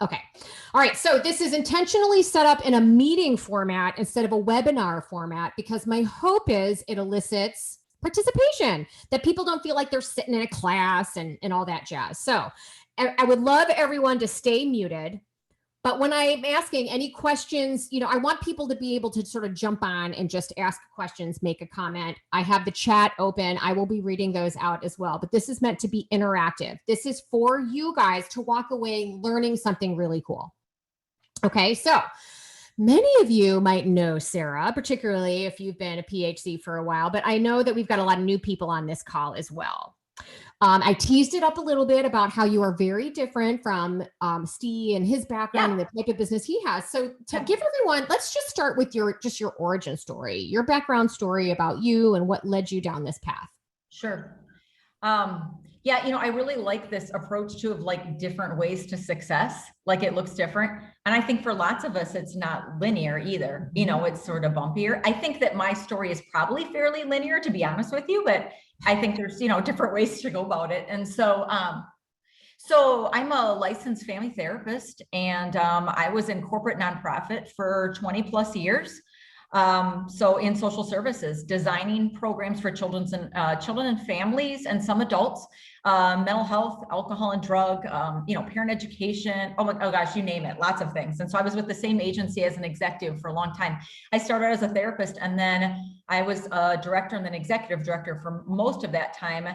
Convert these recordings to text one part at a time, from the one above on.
Okay. All right. So this is intentionally set up in a meeting format instead of a webinar format, because my hope is it elicits participation, that people don't feel like they're sitting in a class and all that jazz. So I would love everyone to stay muted. But when I'm asking any questions, I want people to be able to sort of jump on and just ask questions, make a comment. I have the chat open. I will be reading those out as well. But this is meant to be interactive. This is for you guys to walk away learning something really cool. Okay, so many of you might know Sarah, particularly if you've been a PhD for a while, but I know that we've got a lot of new people on this call as well. I teased it up a little bit about how you are very different from Steve and his background and the type of business he has. So to give everyone, let's just start with your origin story, your background story about you and what led you down this path. Sure. Yeah, I really like this approach too of like different ways to success. Like it looks different. And I think for lots of us, it's not linear either. It's sort of bumpier. I think that my story is probably fairly linear, to be honest with you, but I think there's, different ways to go about it. And so, so I'm a licensed family therapist, and I was in corporate nonprofit for 20 plus years. So in social services, designing programs for children and families and some adults, mental health, alcohol and drug, parent education. Oh gosh, you name it, lots of things. And so I was with the same agency as an executive for a long time. I started as a therapist, and then I was a director and then executive director for most of that time,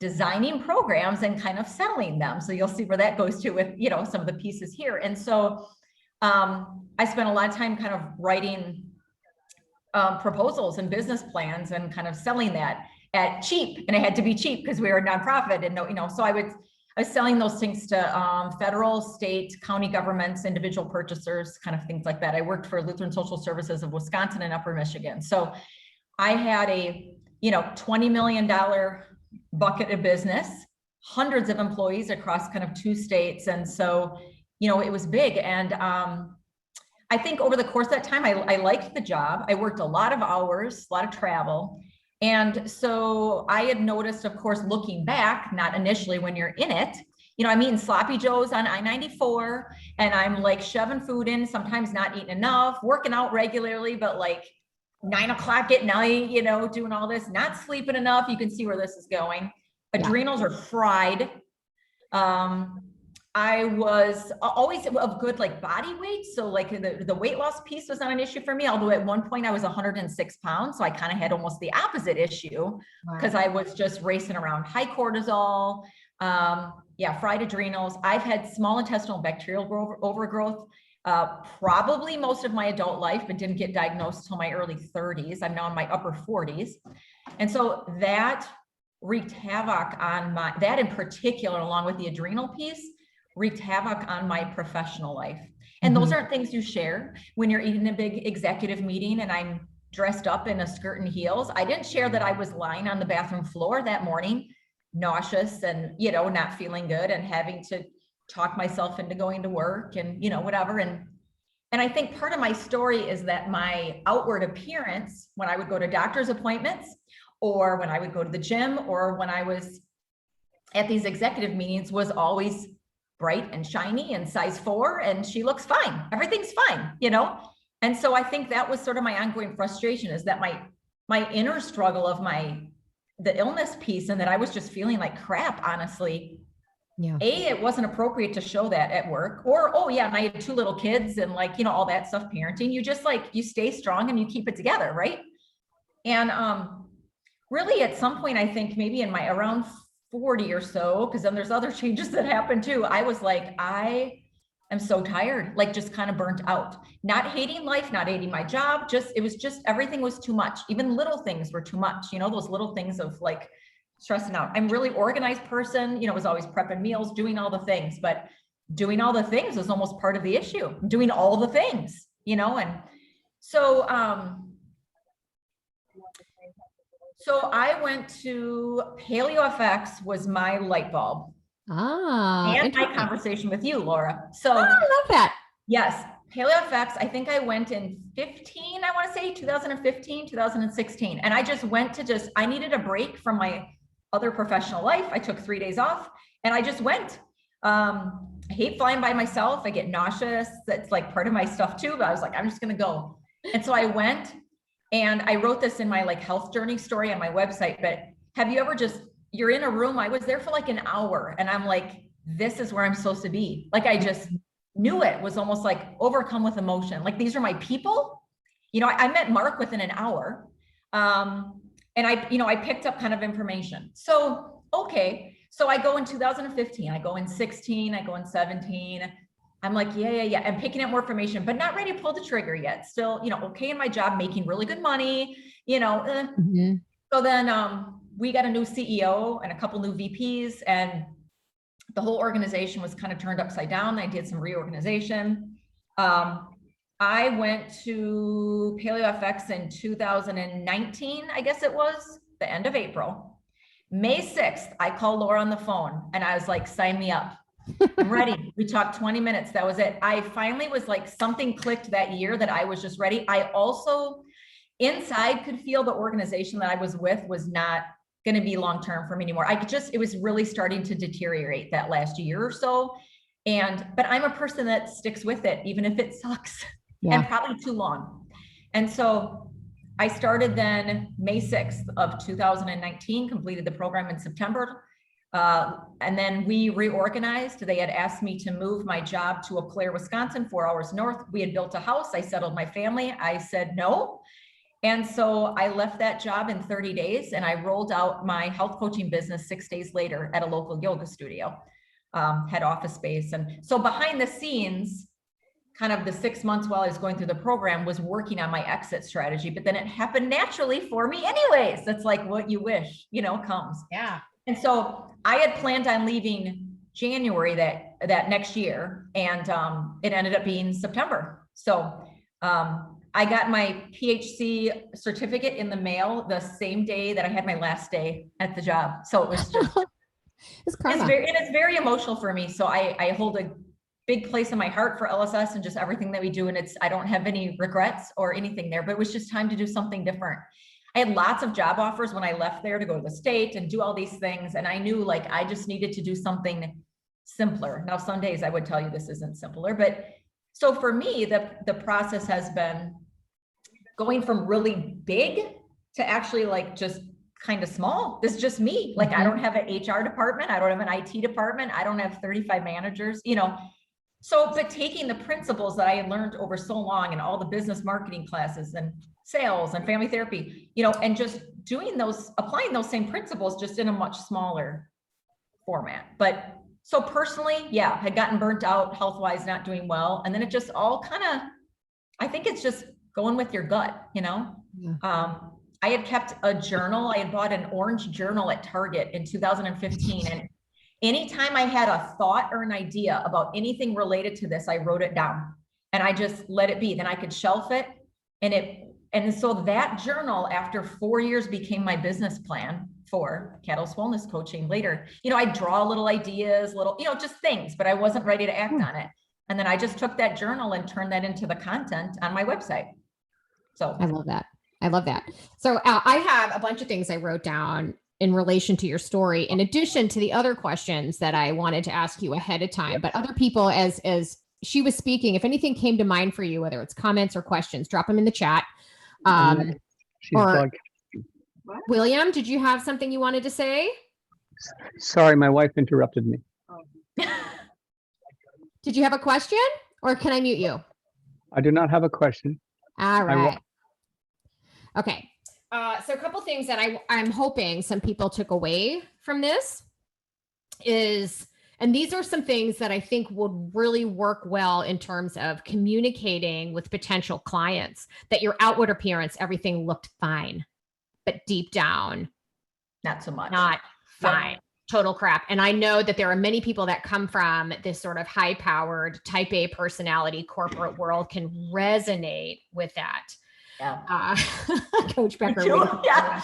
designing programs and kind of selling them. So you'll see where that goes to with, some of the pieces here. And so I spent a lot of time kind of writing proposals and business plans and kind of selling that at cheap. And it had to be cheap because we were a nonprofit, and so I was selling those things to federal, state, county governments, individual purchasers, kind of things like that. I worked for Lutheran Social Services of Wisconsin and Upper Michigan. So I had a, $20 million bucket of business, hundreds of employees across kind of 2 states. And so, it was big. And I think over the course of that time, I liked the job. I worked a lot of hours, a lot of travel. And so I had noticed, of course, looking back, not initially when you're in it, I'm eating sloppy joes on I-94, and I'm like shoving food in, sometimes not eating enough, working out regularly, but like 9 o'clock at night, doing all this, not sleeping enough. You can see where this is going. Adrenals are fried. I was always of good like body weight. So like the weight loss piece was not an issue for me. Although at one point I was 106 pounds. So I kind of had almost the opposite issue because I was just racing around, high cortisol, fried adrenals. I've had small intestinal bacterial overgrowth, probably most of my adult life, but didn't get diagnosed until my early 30s. I'm now in my upper 40s. And so that wreaked havoc on that in particular, along with the adrenal piece, wreaked havoc on my professional life. And those aren't things you share when you're in a big executive meeting and I'm dressed up in a skirt and heels. I didn't share that I was lying on the bathroom floor that morning, nauseous and, not feeling good and having to talk myself into going to work and, whatever. And I think part of my story is that my outward appearance, when I would go to doctor's appointments or when I would go to the gym or when I was at these executive meetings, was always bright and shiny and size 4, and she looks fine. Everything's fine, And so I think that was sort of my ongoing frustration, is that my inner struggle of the illness piece, and that I was just feeling like crap, honestly. Yeah. It wasn't appropriate to show that at work, or, and I had 2 little kids and like, all that stuff, parenting. You just you stay strong and you keep it together. Right. And really at some point, I think maybe in my around 40 or so, because then there's other changes that happen too. I was like, I am so tired, like just kind of burnt out, not hating life, not hating my job. It was just, everything was too much. Even little things were too much, those little things of like stressing out. I'm a really organized person, was always prepping meals, doing all the things, but doing all the things was almost part of the issue, doing all the things, and so, so I went to PaleoFX was my light bulb. And my conversation with you, Laura. So I love that. Yes. PaleoFX, I think I went in 15, I want to say 2015, 2016. And I just went to I needed a break from my other professional life. I took 3 days off and I just went. I hate flying by myself. I get nauseous. That's like part of my stuff too. But I was like, I'm just going to go. And so I went, and I wrote this in my like health journey story on my website. But have you ever you're in a room? I was there for like an hour, and I'm like, this is where I'm supposed to be. Like, I just knew it was almost like overcome with emotion. Like, these are my people. I met Mark within an hour. And I picked up kind of information. So, okay. So I go in 2015, I go in 16, I go in 17. I'm like, yeah. I'm picking up more information, but not ready to pull the trigger yet. Still, okay in my job, making really good money, Mm-hmm. So then we got a new CEO and a couple new VPs, and the whole organization was kind of turned upside down. I did some reorganization. I went to PaleoFX in 2019, I guess it was the end of April. May 6th, I called Laura on the phone, and I was like, sign me up. I'm ready. We talked 20 minutes. That was it. I finally was like, something clicked that year that I was just ready. I also inside could feel the organization that I was with was not going to be long-term for me anymore. It was really starting to deteriorate that last year or so. But I'm a person that sticks with it, even if it sucks. Yeah. And probably too long. And so I started then May 6th of 2019, completed the program in September. And then we reorganized. They had asked me to move my job to Eau Claire, Wisconsin, 4 hours north. We had built a house. I settled my family. I said no. And so I left that job in 30 days, and I rolled out my health coaching business 6 days later at a local yoga studio, had office space. And so behind the scenes, kind of the 6 months while I was going through the program, was working on my exit strategy, but then it happened naturally for me anyways. That's like what you wish, comes. Yeah. And so I had planned on leaving January that next year, and it ended up being September. So I got my PhD certificate in the mail the same day that I had my last day at the job. So it was just, it's very emotional for me. So I hold a big place in my heart for LSS and just everything that we do. And I don't have any regrets or anything there, but it was just time to do something different. I had lots of job offers when I left there to go to the state and do all these things. And I knew like, I just needed to do something simpler. Now, some days I would tell you this isn't simpler, but so for me, the process has been going from really big to actually like just kind of small. This is just me. Like, I don't have an HR department. I don't have an IT department. I don't have 35 managers, So, but taking the principles that I had learned over so long and all the business marketing classes and sales and family therapy, and just applying those same principles just in a much smaller format. But so personally, yeah, had gotten burnt out health-wise, not doing well. And then it just all I think it's just going with your gut, Yeah. I had kept a journal. I had bought an orange journal at Target in 2015. And anytime I had a thought or an idea about anything related to this, I wrote it down and I just let it be. Then I could shelf it. And so that journal, after 4 years, became my business plan for Catalyst Wellness Coaching later. I draw little ideas, just things, but I wasn't ready to act on it. And then I just took that journal and turned that into the content on my website. So I love that. So I have a bunch of things I wrote down in relation to your story, in addition to the other questions that I wanted to ask you ahead of time. But other people, as she was speaking, if anything came to mind for you, whether it's comments or questions, drop them in the chat. Or William, did you have something you wanted to say? Sorry, my wife interrupted me. Did you have a question, or can I mute you? I do not have a question. All right. Okay. So a couple things that I'm hoping some people took away from this is, and these are some things that I think would really work well in terms of communicating with potential clients, that your outward appearance, everything looked fine, but deep down, not so much. Not fine. Yep. Total crap. And I know that there are many people that come from this sort of high-powered type A personality corporate world can resonate with that. Yeah. Coach Becker. Yeah.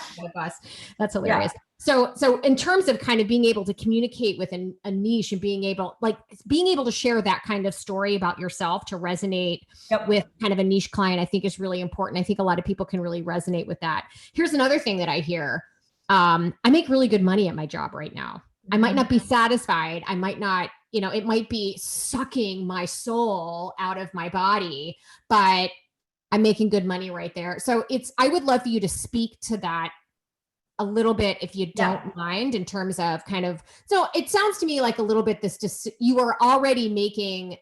That's hilarious. Yeah. So in terms of kind of being able to communicate with a niche and being able to share that kind of story about yourself to resonate with kind of a niche client, I think is really important. I think a lot of people can really resonate with that. Here's another thing that I hear. I make really good money at my job right now. I might not be satisfied. I might not you know, it might be sucking my soul out of my body, but I'm making good money right there. So I would love for you to speak to that a little bit, if you don't mind, in terms of kind of, so it sounds to me like a little bit you are already making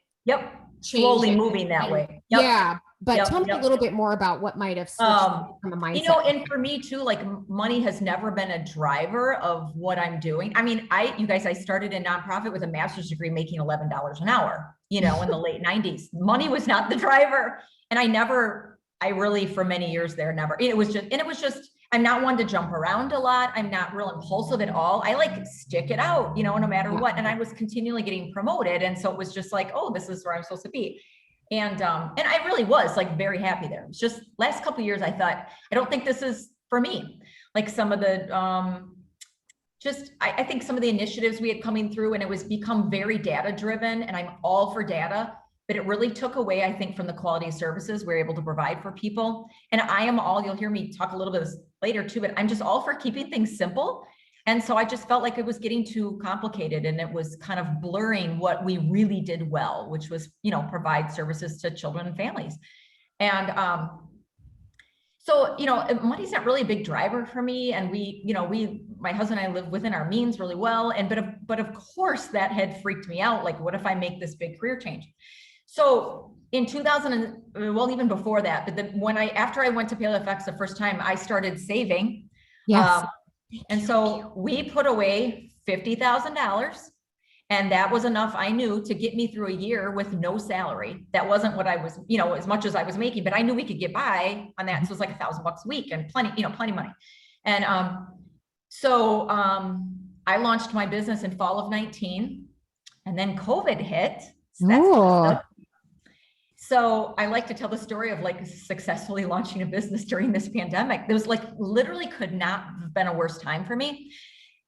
slowly moving that way. Yeah. But tell me a little bit more about what might have switched from a mindset. You know, and for me too, like money has never been a driver of what I'm doing. I mean, you guys, I started a nonprofit with a master's degree making $11 an hour, you know, in the late 90s. Money was not the driver. And I really, for many years there, it was just, I'm not one to jump around a lot. I'm not real impulsive at all. I like stick it out, you know, no matter what. And I was continually getting promoted. And so it was just like, oh, this is where I'm supposed to be. And I really was like very happy there. It was just last couple of years, I thought, I don't think this is for me. Like some of the, I think some of the initiatives we had coming through, and it was become very data driven, and I'm all for data, but it really took away, I think, from the quality of services we're able to provide for people. And I am all, you'll hear me talk a little bit later too, but I'm just all for keeping things simple. And so I just felt like it was getting too complicated, and it was kind of blurring what we really did well, which was, you know, provide services to children and families. And so, you know, money's not really a big driver for me. And my husband and I live within our means really well. And, but of course that had freaked me out. Like, what if I make this big career change? So in 2000, well, even before that, but then after I went to Paleo FX the first time, I started saving. Yes. And so we put away $50,000, and that was enough, I knew, to get me through a year with no salary. That wasn't what I was, you know, as much as I was making, but I knew we could get by on that. So it was like $1,000 a week and plenty of money. And so I launched my business in fall of 19, and then COVID hit. So I like to tell the story of like successfully launching a business during this pandemic. There was like literally could not have been a worse time for me,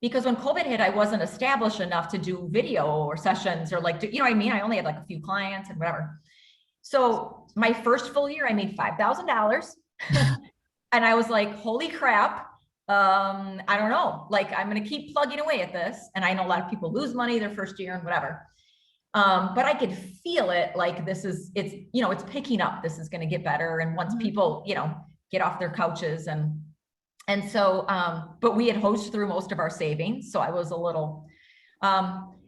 because when COVID hit, I wasn't established enough to do video or sessions or like, you know what I mean? I only had like a few clients and whatever. So my first full year, I made $5,000 and I was like, holy crap. I don't know, like I'm going to keep plugging away at this. And I know a lot of people lose money their first year and whatever. But I could feel it, like it's picking up. This is going to get better. And once people, you know, get off their couches and so, but we had hosed through most of our savings. So I was a little,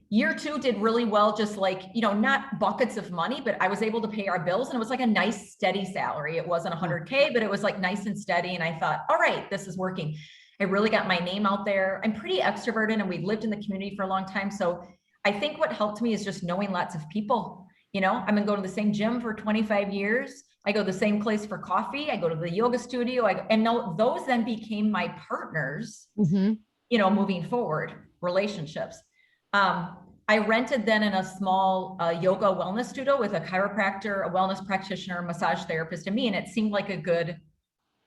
year 2 did really well, just like, you know, not buckets of money, but I was able to pay our bills, and it was like a nice steady salary. It wasn't 100K, but it was like nice and steady. And I thought, all right, this is working. I really got my name out there. I'm pretty extroverted, and we've lived in the community for a long time. So I think what helped me is just knowing lots of people. You know, I've been going to the same gym for 25 years. I go to the same place for coffee. I go to the yoga studio. And those then became my partners, you know, moving forward, relationships. I rented then in a small yoga wellness studio with a chiropractor, a wellness practitioner, massage therapist, and me. And it seemed like a good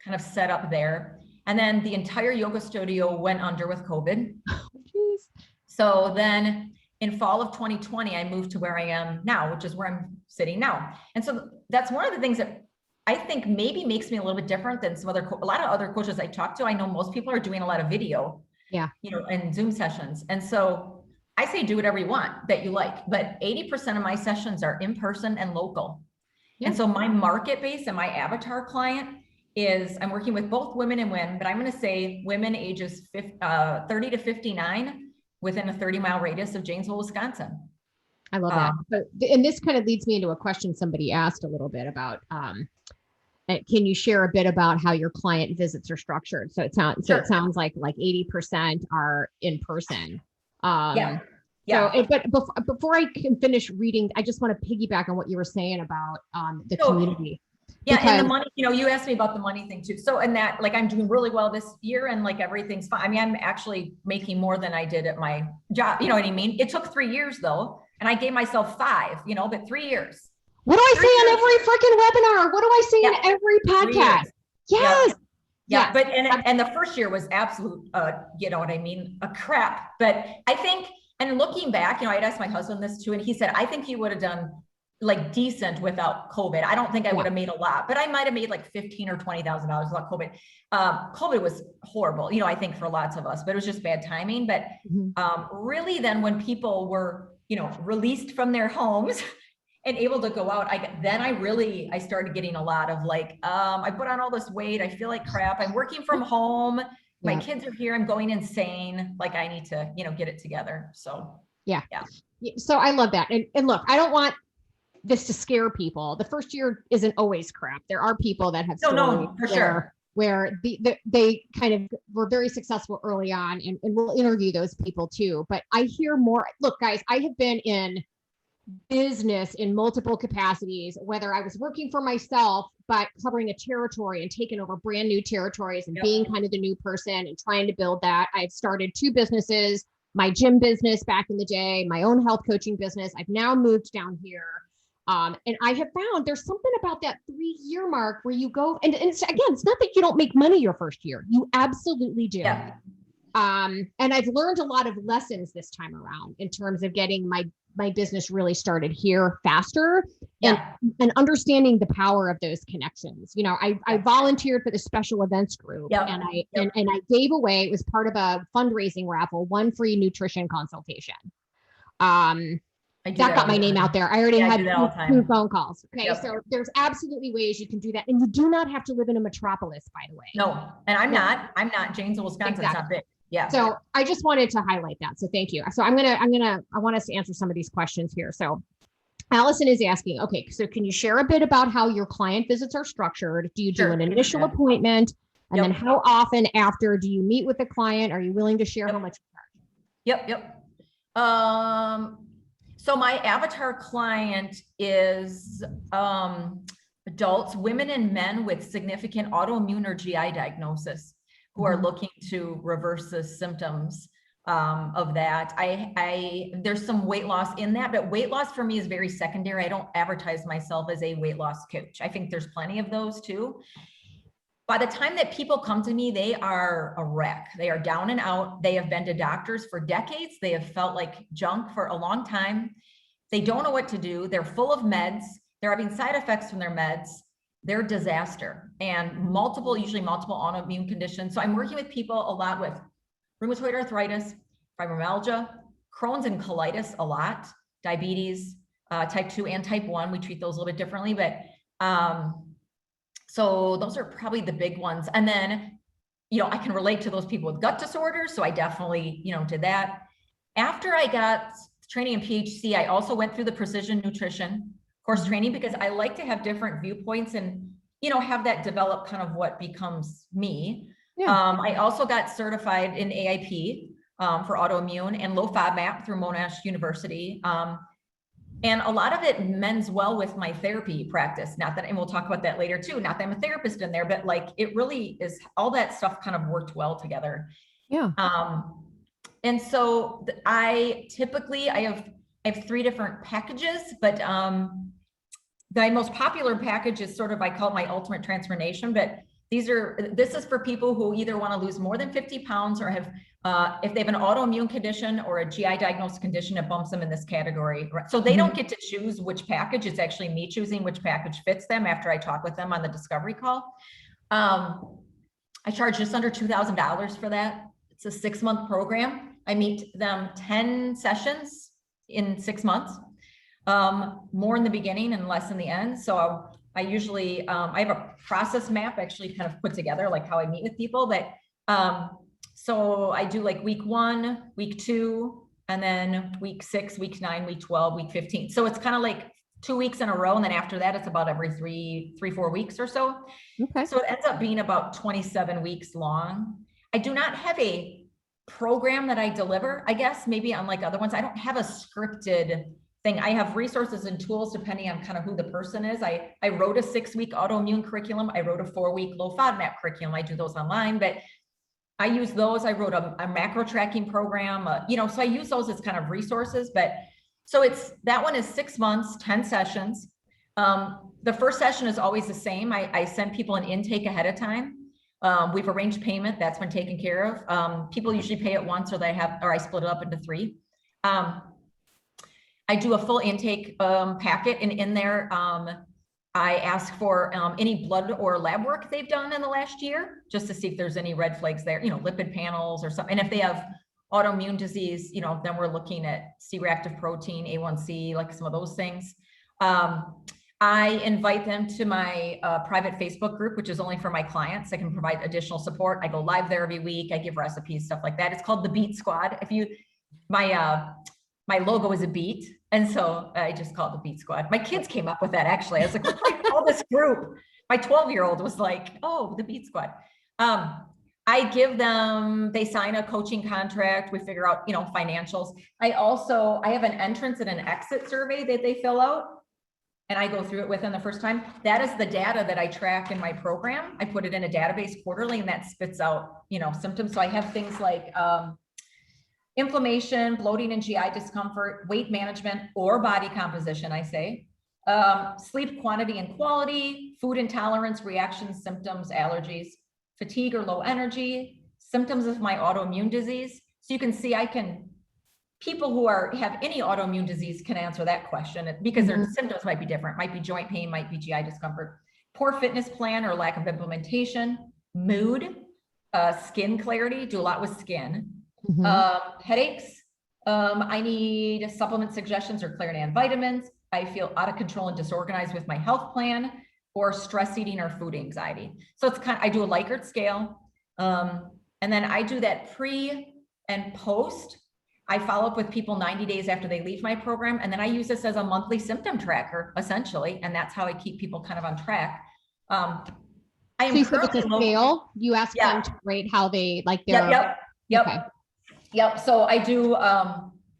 kind of setup there. And then the entire yoga studio went under with COVID. So then in fall of 2020, I moved to where I am now, which is where I'm sitting now. And so that's one of the things that I think maybe makes me a little bit different than a lot of other coaches I talk to. I know most people are doing a lot of video, you know, and Zoom sessions. And so I say, do whatever you want that you like, but 80% of my sessions are in person and local. And so my market base and my avatar client is, I'm working with both women and men, but I'm going to say women ages 30 to 59 within a 30-mile radius of Janesville, Wisconsin. I love that. And this kind of leads me into a question somebody asked a little bit about, can you share a bit about how your client visits are structured? So it sounds like 80% are in person. But before I can finish reading, I just want to piggyback on what you were saying about the community. Yeah, and the money, you know, you asked me about the money thing too. So, and that, like, I'm doing really well this year, and like everything's fine. I mean, I'm actually making more than I did at my job. You know what I mean? It took 3 years though, and I gave myself 5. You know, but 3 years. What do I say on every freaking webinar? What do I say in every podcast? Yes. Yeah. But, and the first year was absolute, you know what I mean? A crap. But I think, and looking back, you know, I'd asked my husband this too, and he said, I think you would have done like decent without COVID. I don't think I would have made a lot, but I might've made like $15,000 or $20,000 without COVID. COVID was horrible, you know, I think for lots of us, but it was just bad timing. But really then when people were released from their homes and able to go out, I started getting a lot of like, I put on all this weight. I feel like crap. I'm working from home. My kids are here. I'm going insane. Like I need to, get it together. So yeah. So I love that. And look, I don't want this to scare people. The first year isn't always crap. There are people that have stories for sure. Where they kind of were very successful early on, and we'll interview those people too. But I hear more. Look, guys, I have been in business in multiple capacities, whether I was working for myself, but covering a territory and taking over brand new territories and being kind of the new person and trying to build that. I've started 2 businesses, my gym business back in the day, my own health coaching business. I've now moved down here. And I have found there's something about that 3-year mark where you go, and it's not that you don't make money your first year. You absolutely do. Yeah. And I've learned a lot of lessons this time around in terms of getting my business really started here faster and understanding the power of those connections. I volunteered for the special events group and I gave away, it was part of a fundraising raffle, 1 free nutrition consultation. That got my name out there. I already had 2 phone calls. Okay. So there's absolutely ways you can do that. And you do not have to live in a metropolis, by the way. No. And I'm not Janesville, Wisconsin. Exactly. It's not big. Yeah. So I just wanted to highlight that. So thank you. So I want us to answer some of these questions here. So Allison is asking, okay, so can you share a bit about how your client visits are structured? Do you do an initial appointment? And then how often after do you meet with the client? Are you willing to share how much you charge? Yep. So my avatar client is adults, women and men with significant autoimmune or GI diagnosis who are looking to reverse the symptoms of that. There's some weight loss in that, but weight loss for me is very secondary. I don't advertise myself as a weight loss coach. I think there's plenty of those too. By the time that people come to me, they are a wreck. They are down and out. They have been to doctors for decades. They have felt like junk for a long time. They don't know what to do. They're full of meds. They're having side effects from their meds. They're a disaster, and usually multiple autoimmune conditions. So I'm working with people a lot with rheumatoid arthritis, fibromyalgia, Crohn's and colitis a lot, diabetes, type 2 and type 1. We treat those a little bit differently, but so those are probably the big ones. And then, I can relate to those people with gut disorders. So I definitely, did that. After I got training in PHC, I also went through the precision nutrition course training because I like to have different viewpoints and, have that develop kind of what becomes me. Yeah. I also got certified in AIP for autoimmune and low FODMAP through Monash University. And a lot of it mends well with my therapy practice. Not that, and we'll talk about that later too. Not that I'm a therapist in there, but like it really is, all that stuff kind of worked well together. Yeah. And so I have 3 different packages, but the most popular package is sort of, I call it my ultimate transformation, but this is for people who either want to lose more than 50 pounds or have, if they have an autoimmune condition or a GI diagnosed condition, it bumps them in this category. So they don't get to choose which package. It's actually me choosing which package fits them after I talk with them on the discovery call. I charge just under $2,000 for that. It's a 6-month program. I meet them 10 sessions in 6 months, more in the beginning and less in the end. So I usually, I have a process map actually kind of put together, like how I meet with people, but so I do like week 1, week 2, and then week 6, week 9, week 12, week 15. So it's kind of like 2 weeks in a row. And then after that, it's about every 3-4 weeks or so. Okay. So it ends up being about 27 weeks long. I do not have a program that I deliver, I guess, maybe unlike other ones. I don't have a scripted thing. I have resources and tools depending on kind of who the person is. I wrote a 6-week autoimmune curriculum. I wrote a 4-week low FODMAP curriculum. I do those online, but I use those. I wrote a macro tracking program, so I use those as kind of resources, but so that one is 6 months, 10 sessions. The first session is always the same. I send people an intake ahead of time. We've arranged payment. That's been taken care of. People usually pay it once, or I split it up into 3. I do a full intake packet, and in there, I ask for any blood or lab work they've done in the last year, just to see if there's any red flags there, lipid panels or something. And if they have autoimmune disease, then we're looking at C-reactive protein, A1C, like some of those things. I invite them to my private Facebook group, which is only for my clients. I can provide additional support. I go live there every week. I give recipes, stuff like that. It's called the Beet Squad. My logo is a beet. And so I just call it the Beet Squad. My kids came up with that, actually. I was like, what do I call this group? My 12-year-old was like, oh, the Beet Squad. I give them, they sign a coaching contract. We figure out, financials. I have an entrance and an exit survey that they fill out. And I go through it with them the first time. That is the data that I track in my program. I put it in a database quarterly, and that spits out, symptoms. So I have things like inflammation, bloating and GI discomfort, weight management or body composition, I say, sleep quantity and quality, food intolerance, reactions, symptoms, allergies, fatigue or low energy, symptoms of my autoimmune disease. So you can see people who have any autoimmune disease can answer that question because their symptoms might be different. Might be joint pain, might be GI discomfort, poor fitness plan or lack of implementation, mood, skin clarity, do a lot with skin, headaches. I need supplement suggestions or Claritin vitamins. I feel out of control and disorganized with my health plan, or stress eating or food anxiety. So it's I do a Likert scale. And then I do that pre and post. I follow up with people 90 days after they leave my program. And then I use this as a monthly symptom tracker, essentially. And that's how I keep people kind of on track. I am so you said it's a scale. You ask them to rate how they like their. Yep. So I do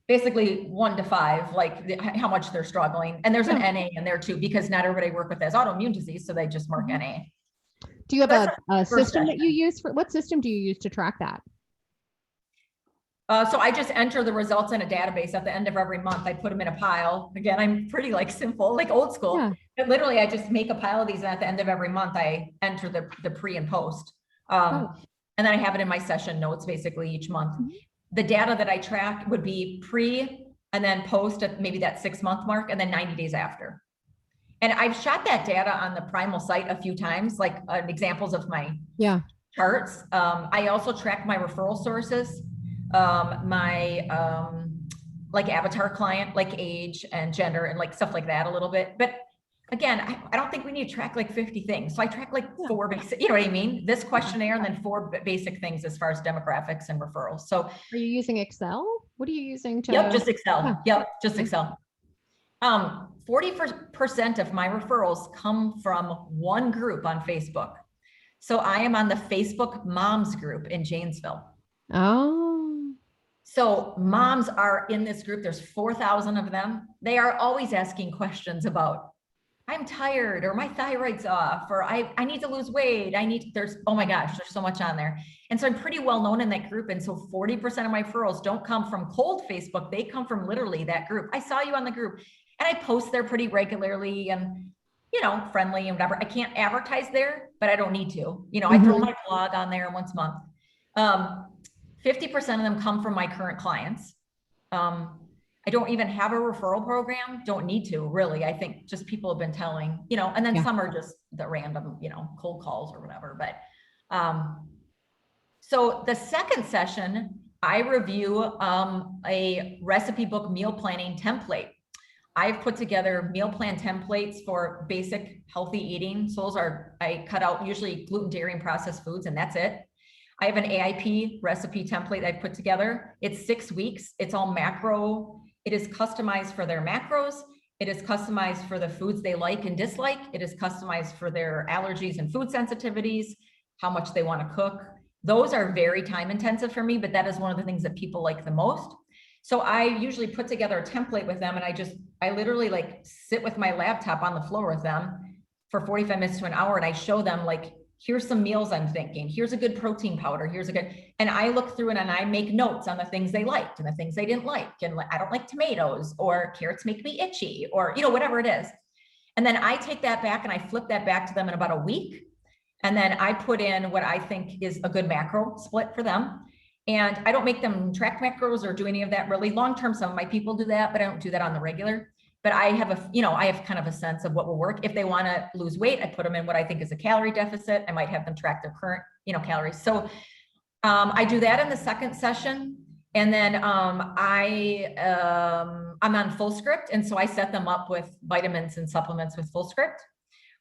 basically 1 to 5, like how much they're struggling. And there's an NA in there too, because not everybody work with as autoimmune disease. So they just mark NA. Do you have a system that you use what system do you use to track that? So I just enter the results in a database at the end of every month. I put them in a pile. Again, I'm pretty simple, like old school. Yeah. But literally, I just make a pile of these, and at the end of every month, I enter the pre and post. And then I have it in my session notes basically each month. The data that I track would be pre and then post at maybe that 6-month mark, and then 90 days after. And I've shot that data on the Primal site a few times, like examples of my charts. I also track my referral sources. My like avatar client, like age and gender and like stuff like that a little bit. But again, I don't think we need to track like 50 things. So I track like 4 basic, you know what I mean? This questionnaire and then 4 basic things as far as demographics and referrals. So are you using Excel? What are you using to? Yep, just Excel. Yep, just Excel. 40% of my referrals come from one group on Facebook. So I am on the Facebook Moms group in Janesville. Oh. So moms are in this group. There's 4,000 of them. They are always asking questions about, I'm tired, or my thyroid's off, or I need to lose weight. Oh my gosh, there's so much on there. And so I'm pretty well known in that group. And so 40% of my referrals don't come from cold Facebook. They come from literally that group. I saw you on the group, and I post there pretty regularly and, friendly and whatever. I can't advertise there, but I don't need to. I throw my blog on there once a month. 50% of them come from my current clients. I don't even have a referral program. Don't need to, really. I think just people have been telling, and then some are just the random, cold calls or whatever. But so the second session, I review a recipe book meal planning template. I've put together meal plan templates for basic healthy eating. So those I cut out usually gluten, dairy, and processed foods, and that's it. I have an AIP recipe template that I put together. It's 6 weeks. It's all macro. It is customized for their macros. It is customized for the foods they like and dislike. It is customized for their allergies and food sensitivities, how much they want to cook. Those are very time intensive for me, but that is one of the things that people like the most. So I usually put together a template with them, and I literally sit with my laptop on the floor with them for 45 minutes to an hour. And I show them here's some meals I'm thinking. Here's a good protein powder. And I look through it and I make notes on the things they liked and the things they didn't like. And I don't like tomatoes, or carrots make me itchy, or, whatever it is. And then I take that back and I flip that back to them in about a week. And then I put in what I think is a good macro split for them. And I don't make them track macros or do any of that really. Long-term, some of my people do that, but I don't do that on the regular. But I have I have kind of a sense of what will work. If they want to lose weight, I put them in what I think is a calorie deficit. I might have them track their current, calories. So I do that in the second session. And then I'm on Full Script. And so I set them up with vitamins and supplements with Full Script.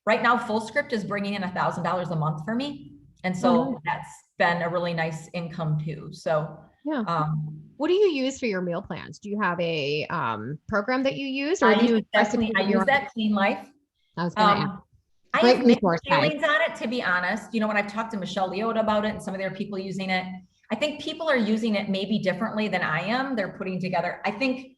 Right now, Full Script is bringing in $1,000 a month for me. And so that's been a really nice income too. So yeah. What do you use for your meal plans? Do you have a program that you use, or I do you use that Clean Life. I was going to ask. I Great have mixed resource, feelings on it, to be honest. You know, when I've talked to Michelle Leota about it and some of their people using it, I think people are using it maybe differently than I am. They're putting together, I think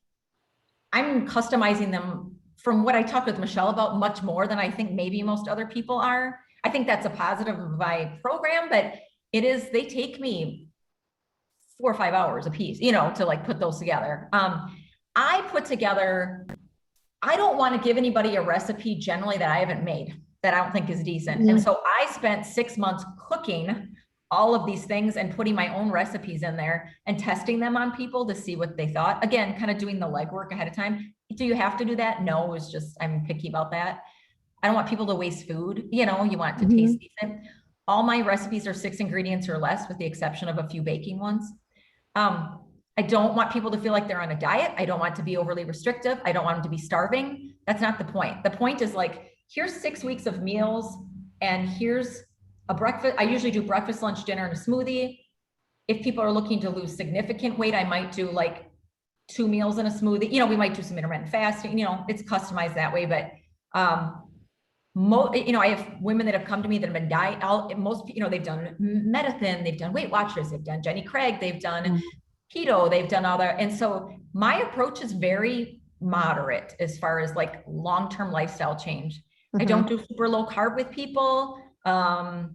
I'm customizing them from what I talked with Michelle about much more than I think maybe most other people are. I think that's a positive of my program, but they take me 4 or 5 hours a piece, you know, to like put those together. I don't want to give anybody a recipe generally that I haven't made, that I don't think is decent. Mm-hmm. And so I spent 6 months cooking all of these things and putting my own recipes in there and testing them on people to see what they thought. Again, kind of doing the legwork ahead of time. Do you have to do that? No, it's just, I'm picky about that. I don't want people to waste food. You know, you want it to taste decent. All my recipes are 6 ingredients or less, with the exception of a few baking ones. I don't want people to feel like they're on a diet. I don't want it to be overly restrictive. I don't want them to be starving. That's not the point. The point is like, here's 6 weeks of meals, and here's a breakfast. I usually do breakfast, lunch, dinner, and a smoothie. If people are looking to lose significant weight, I might do like 2 meals and a smoothie. You know, we might do some intermittent fasting, you know, it's customized that way. But, you know, I have women that have come to me that have been you know, they've done Medicine, they've done Weight Watchers, they've done Jenny Craig, they've done keto, they've done all that. And so my approach is very moderate as far as like long-term lifestyle change. I don't do super low carb with people. I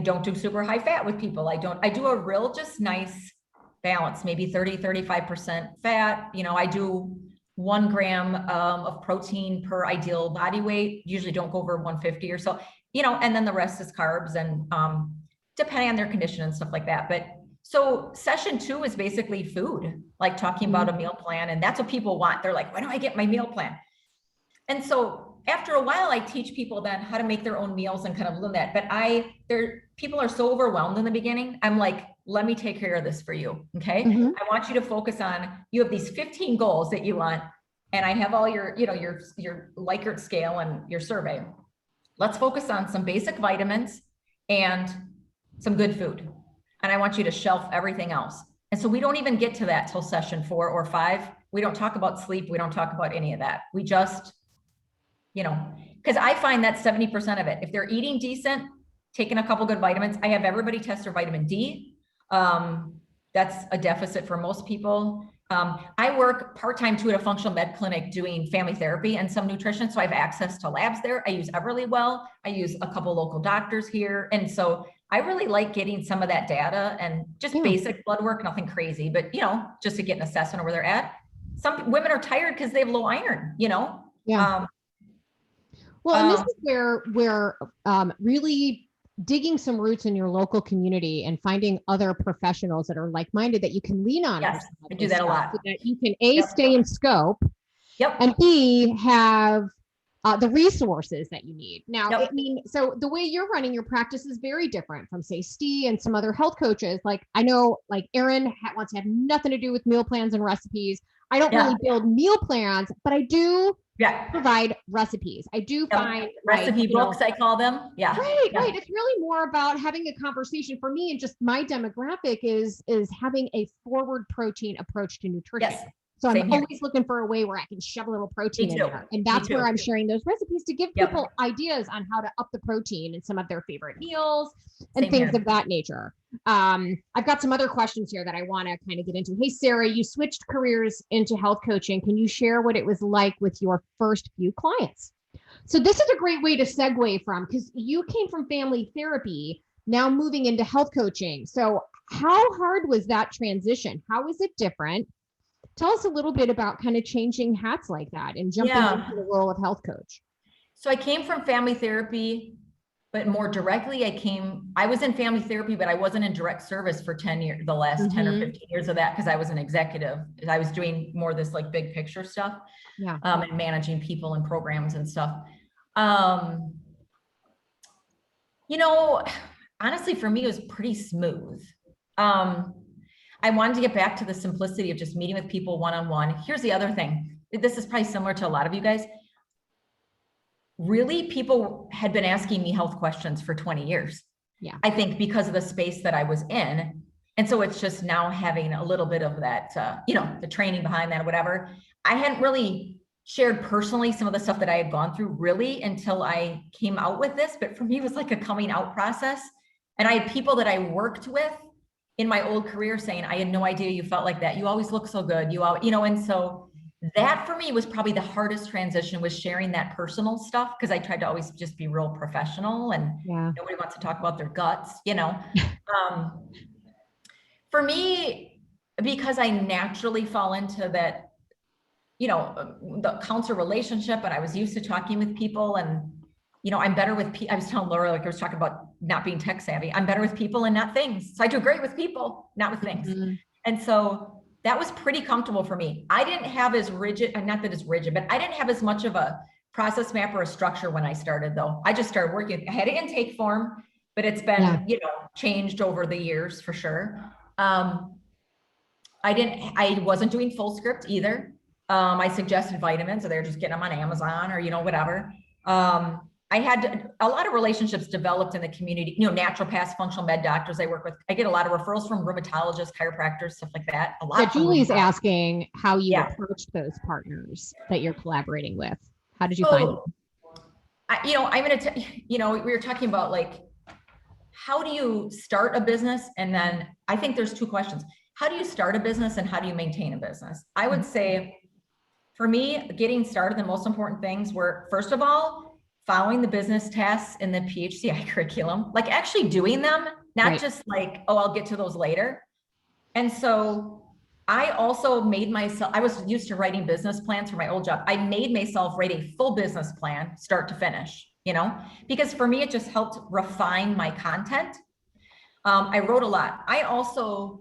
don't do super high fat with people. I do a real just nice balance, maybe 30-35% fat. You know, I do 1 gram of protein per ideal body weight. Usually don't go over 150 or so, you know, and then the rest is carbs, and depending on their condition and stuff like that. But so session 2 is basically food, like talking about a meal plan. And that's what people want. They're like, when do I get my meal plan? And so after a while, I teach people then how to make their own meals and kind of learn that. But people are so overwhelmed in the beginning. I'm like, let me take care of this for you. Okay. I want you to focus on, you have these 15 goals that you want. And I have all your, you know, your Likert scale and your survey. Let's focus on some basic vitamins and some good food. And I want you to shelf everything else. And so we don't even get to that till session 4 or 5. We don't talk about sleep. We don't talk about any of that. We just, you know, because I find that 70% of it, if they're eating decent, taking a couple good vitamins, I have everybody test their vitamin D. That's a deficit for most people. I work part-time too at a functional med clinic doing family therapy and some nutrition. So I have access to labs there. I use Everlywell. I use a couple local doctors here. And so I really like getting some of that data and just basic blood work, nothing crazy, but you know, just to get an assessment of where they're at. Some women are tired because they have low iron, you know? Yeah. Well, and this is where really digging some roots in your local community and finding other professionals that are like-minded that you can lean on. Yes, I do that a lot. So that you can stay in scope, Yep, and B, have the resources that you need. Now, I mean, so the way you're running your practice is very different from, say, Steve and some other health coaches. Like I know, like Erin wants to have nothing to do with meal plans and recipes. I don't really build meal plans, but I do provide recipes. I do find recipe books, I call them. Right. It's really more about having a conversation for me, and just my demographic is having a forward protein approach to nutrition. Yes. So I'm always looking for a way where I can shove a little protein in there. And that's where I'm sharing those recipes to give people ideas on how to up the protein in some of their favorite meals and things of that nature. I've got some other questions here that I want to kind of get into. Hey, Sarah, you switched careers into health coaching. Can you share what it was like with your first few clients? So this is a great way to segue from, because you came from family therapy, now moving into health coaching. So how hard was that transition? How was it different? Tell us a little bit about kind of changing hats like that and jumping into the role of health coach. So I came from family therapy, but more directly, I was in family therapy, but I wasn't in direct service for 10 years, the last 10 or 15 years of that, because I was an executive. I was doing more of this like big picture stuff, and managing people and programs and stuff. You know, honestly, for me, it was pretty smooth. I wanted to get back to the simplicity of just meeting with people one-on-one. Here's the other thing. This is probably similar to a lot of you guys. Really, people had been asking me health questions for 20 years. Yeah. I think because of the space that I was in. And so it's just now having a little bit of that, the training behind that or whatever. I hadn't really shared personally some of the stuff that I had gone through really until I came out with this. But for me, it was like a coming out process. And I had people that I worked with in my old career saying, I had no idea you felt like that. You always look so good. And so that for me was probably the hardest transition, was sharing that personal stuff, because I tried to always just be real professional, and nobody wants to talk about their guts, For me, because I naturally fall into that, the counselor relationship, and I was used to talking with people, and I'm better with people. I was telling Laura, like I was talking about not being tech savvy. I'm better with people and not things. So I do great with people, not with things. Mm-hmm. And so that was pretty comfortable for me. I didn't have as rigid, and not that it's rigid, but I didn't have as much of a process map or a structure when I started, though. I just started working. I had an intake form, but it's been, changed over the years for sure. I wasn't doing full script either. I suggested vitamins, so they're just getting them on Amazon or, whatever. I had a lot of relationships developed in the community, naturopaths, functional med doctors I work with. I get a lot of referrals from rheumatologists, chiropractors, stuff like that. A lot. So Julie's asking how you approached those partners that you're collaborating with. How did you find them? I'm going to, we were talking about like, how do you start a business? And then I think there's two questions. How do you start a business and how do you maintain a business? I would say for me, getting started, the most important things were, first of all, following the business tasks in the PHCI curriculum, like actually doing them, not just like, oh, I'll get to those later. And so I also made myself, I was used to writing business plans for my old job. I made myself write a full business plan, start to finish, because for me, it just helped refine my content. I wrote a lot. I also,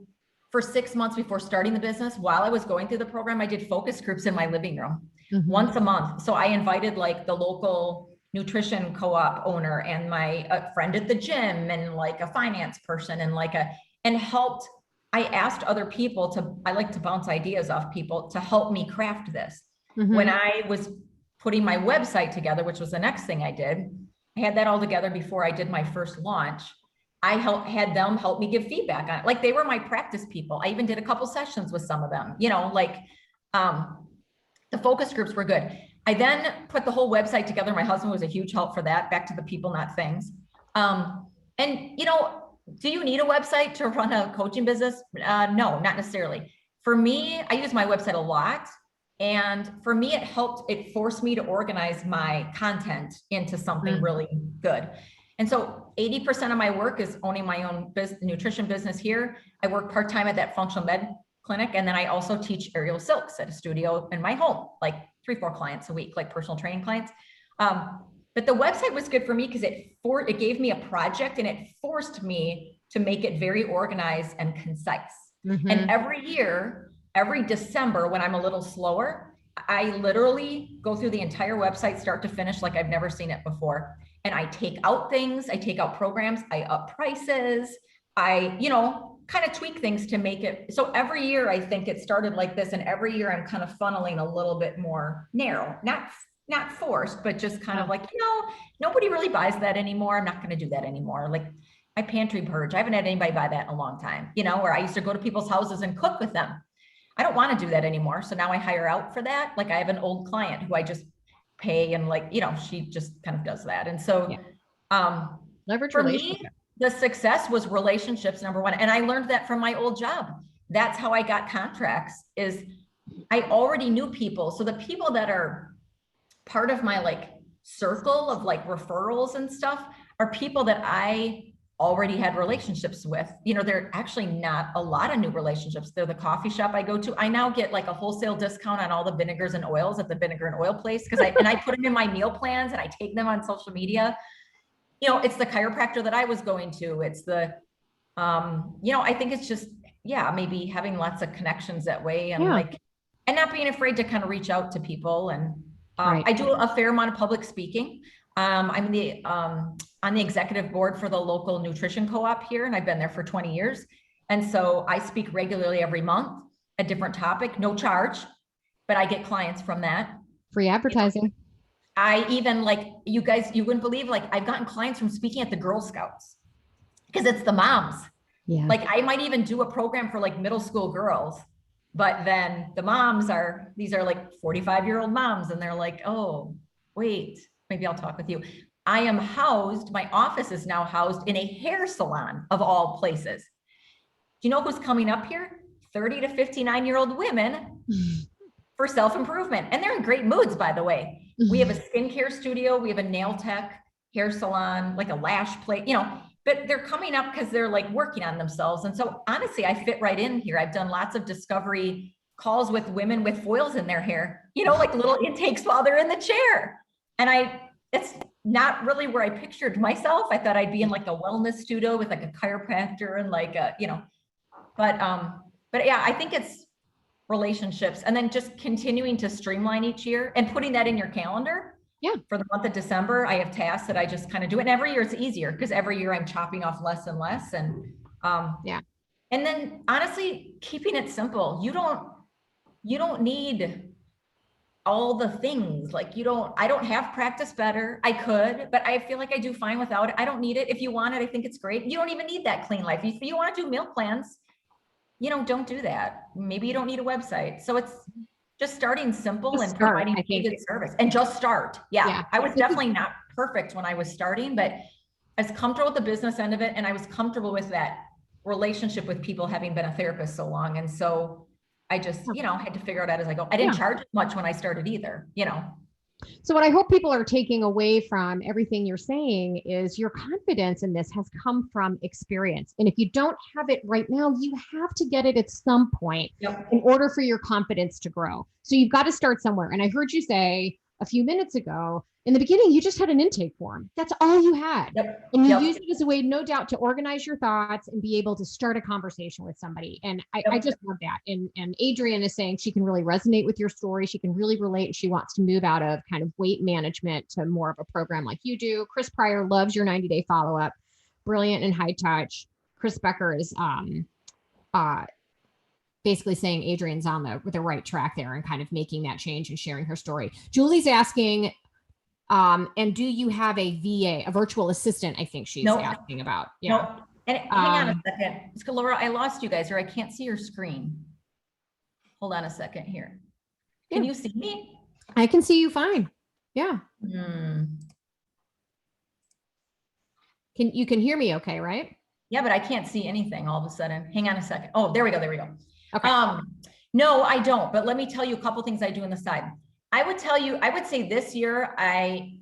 for 6 months before starting the business, while I was going through the program, I did focus groups in my living room once a month. So I invited like the local nutrition co-op owner and my friend at the gym and like a finance person and helped. I asked other people I like to bounce ideas off people to help me craft this. When I was putting my website together, which was the next thing I did, I had that all together before I did my first launch. I had them help me give feedback on it. Like they were my practice people. I even did a couple sessions with some of them, the focus groups were good. I then put the whole website together. My husband was a huge help for that. Back to the people, not things. Do you need a website to run a coaching business? No, not necessarily. For me, I use my website a lot. And for me, it forced me to organize my content into something really good. And so 80% of my work is owning my own nutrition business here. I work part-time at that functional med clinic. And then I also teach aerial silks at a studio in my home, like 3-4 clients a week, like personal training clients. But the website was good for me because it gave me a project and it forced me to make it very organized and concise. And every year, every December, when I'm a little slower, I literally go through the entire website, start to finish, like I've never seen it before. And I take out things, I take out programs, I up prices, I, kind of tweak things to make it. So every year, I think it started like this. And every year I'm kind of funneling a little bit more narrow, not forced, but just kind of like, nobody really buys that anymore. I'm not going to do that anymore. Like my pantry purge, I haven't had anybody buy that in a long time, where I used to go to people's houses and cook with them. I don't want to do that anymore. So now I hire out for that. Like I have an old client who I just pay and she just kind of does that. And so leverage for me, the success was relationships, number one. And I learned that from my old job. That's how I got contracts, is I already knew people. So the people that are part of my circle of referrals and stuff are people that I already had relationships with. They're actually not a lot of new relationships. They're the coffee shop I go to. I now get a wholesale discount on all the vinegars and oils at the vinegar and oil place. I put them in my meal plans and I take them on social media. It's the chiropractor that I was going to. It's the, I think it's just, maybe having lots of connections that way and and not being afraid to kind of reach out to people. And I do a fair amount of public speaking. I'm on the executive board for the local nutrition co-op here, and I've been there for 20 years. And so I speak regularly every month, a different topic, no charge, but I get clients from that. Free advertising. I even like, you guys, you wouldn't believe, like I've gotten clients from speaking at the Girl Scouts because it's the moms. Yeah. Like I might even do a program for like middle school girls, but then the moms are, these are like 45-year-old moms. And they're like, oh, wait, maybe I'll talk with you. I am housed, my office is now housed in a hair salon of all places. Do you know who's coming up here? 30 to 59-year-old women for self-improvement. And they're in great moods, by the way. We have a skincare studio. We have a nail tech, hair salon, like a lash plate, you know, but they're coming up because they're like working on themselves. And so honestly, I fit right in here. I've done lots of discovery calls with women with foils in their hair, you know, like little intakes while they're in the chair. And it's not really where I pictured myself. I thought I'd be in like a wellness studio with like a chiropractor and like a, you know, but yeah, I think it's relationships and then just continuing to streamline each year and putting that in your calendar. Yeah. For the month of December, I have tasks that I just kind of do. And every year it's easier because every year I'm chopping off less and less. And yeah. And then honestly, keeping it simple. You don't need all the things. Like I don't have practice better. I could, but I feel like I do fine without it. I don't need it. If you want it, I think it's great. You don't even need that clean life. If you want to do meal plans, don't do that. Maybe you don't need a website. So it's just starting simple Just and start, providing I think. good service and just start. Yeah. Yeah. I was definitely not perfect when I was starting, but I was comfortable with the business end of it. And I was comfortable with that relationship with people, having been a therapist so long. And so I just, had to figure it out as I go. I didn't charge much when I started either, So what I hope people are taking away from everything you're saying is your confidence in this has come from experience. And if you don't have it right now, you have to get it at some point in order for your confidence to grow. So you've got to start somewhere. And I heard you say a few minutes ago, in the beginning, you just had an intake form. That's all you had. And you used it as a way, no doubt, to organize your thoughts and be able to start a conversation with somebody. And I just love that. And Adrienne is saying she can really resonate with your story. She can really relate. She wants to move out of kind of weight management to more of a program like you do. Chris Pryor loves your 90-day follow-up. Brilliant and high touch. Chris Becker is basically saying Adrienne's on the right track there and kind of making that change and sharing her story. Julie's asking, and do you have a VA, a virtual assistant? I think she's asking about. Yeah. Nope. And hang on a second. It's Laura, I lost you guys, or I can't see your screen. Hold on a second here. Can you see me? I can see you fine. Yeah. You can hear me okay, right? Yeah, but I can't see anything all of a sudden. Hang on a second. Oh, there we go. Okay. No, I don't. But let me tell you a couple things I do on the side. I would say this year, I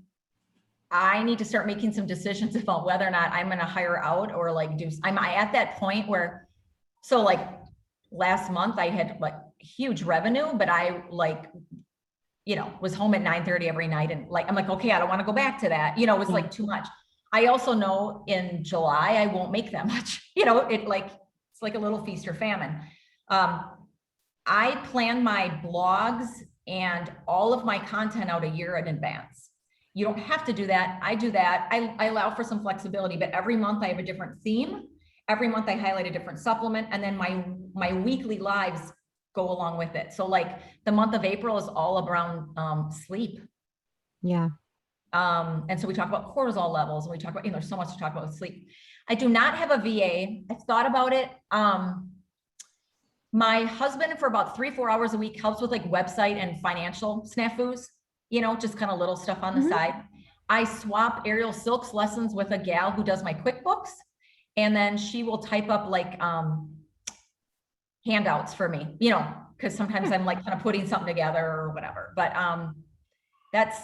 need to start making some decisions about whether or not I'm going to hire out or I'm at that point where, so like last month I had like huge revenue, but I was home at 9:30 every night. And I'm like, okay, I don't want to go back to that. It was like too much. I also know in July, I won't make that much, it's like a little feast or famine. I plan my blogs and all of my content out a year in advance. You don't have to do that. I do that. I allow for some flexibility, but every month I have a different theme. Every month I highlight a different supplement, and then my weekly lives go along with it. So like the month of April is all around sleep. Yeah. And so we talk about cortisol levels, and we talk about, there's so much to talk about with sleep. I do not have a VA. I've thought about it. My husband, for about 3-4 hours a week, helps with like website and financial snafus, just kind of little stuff on the side. I swap aerial silks lessons with a gal who does my QuickBooks. And then she will type up like handouts for me, because sometimes I'm like kind of putting something together or whatever. But that's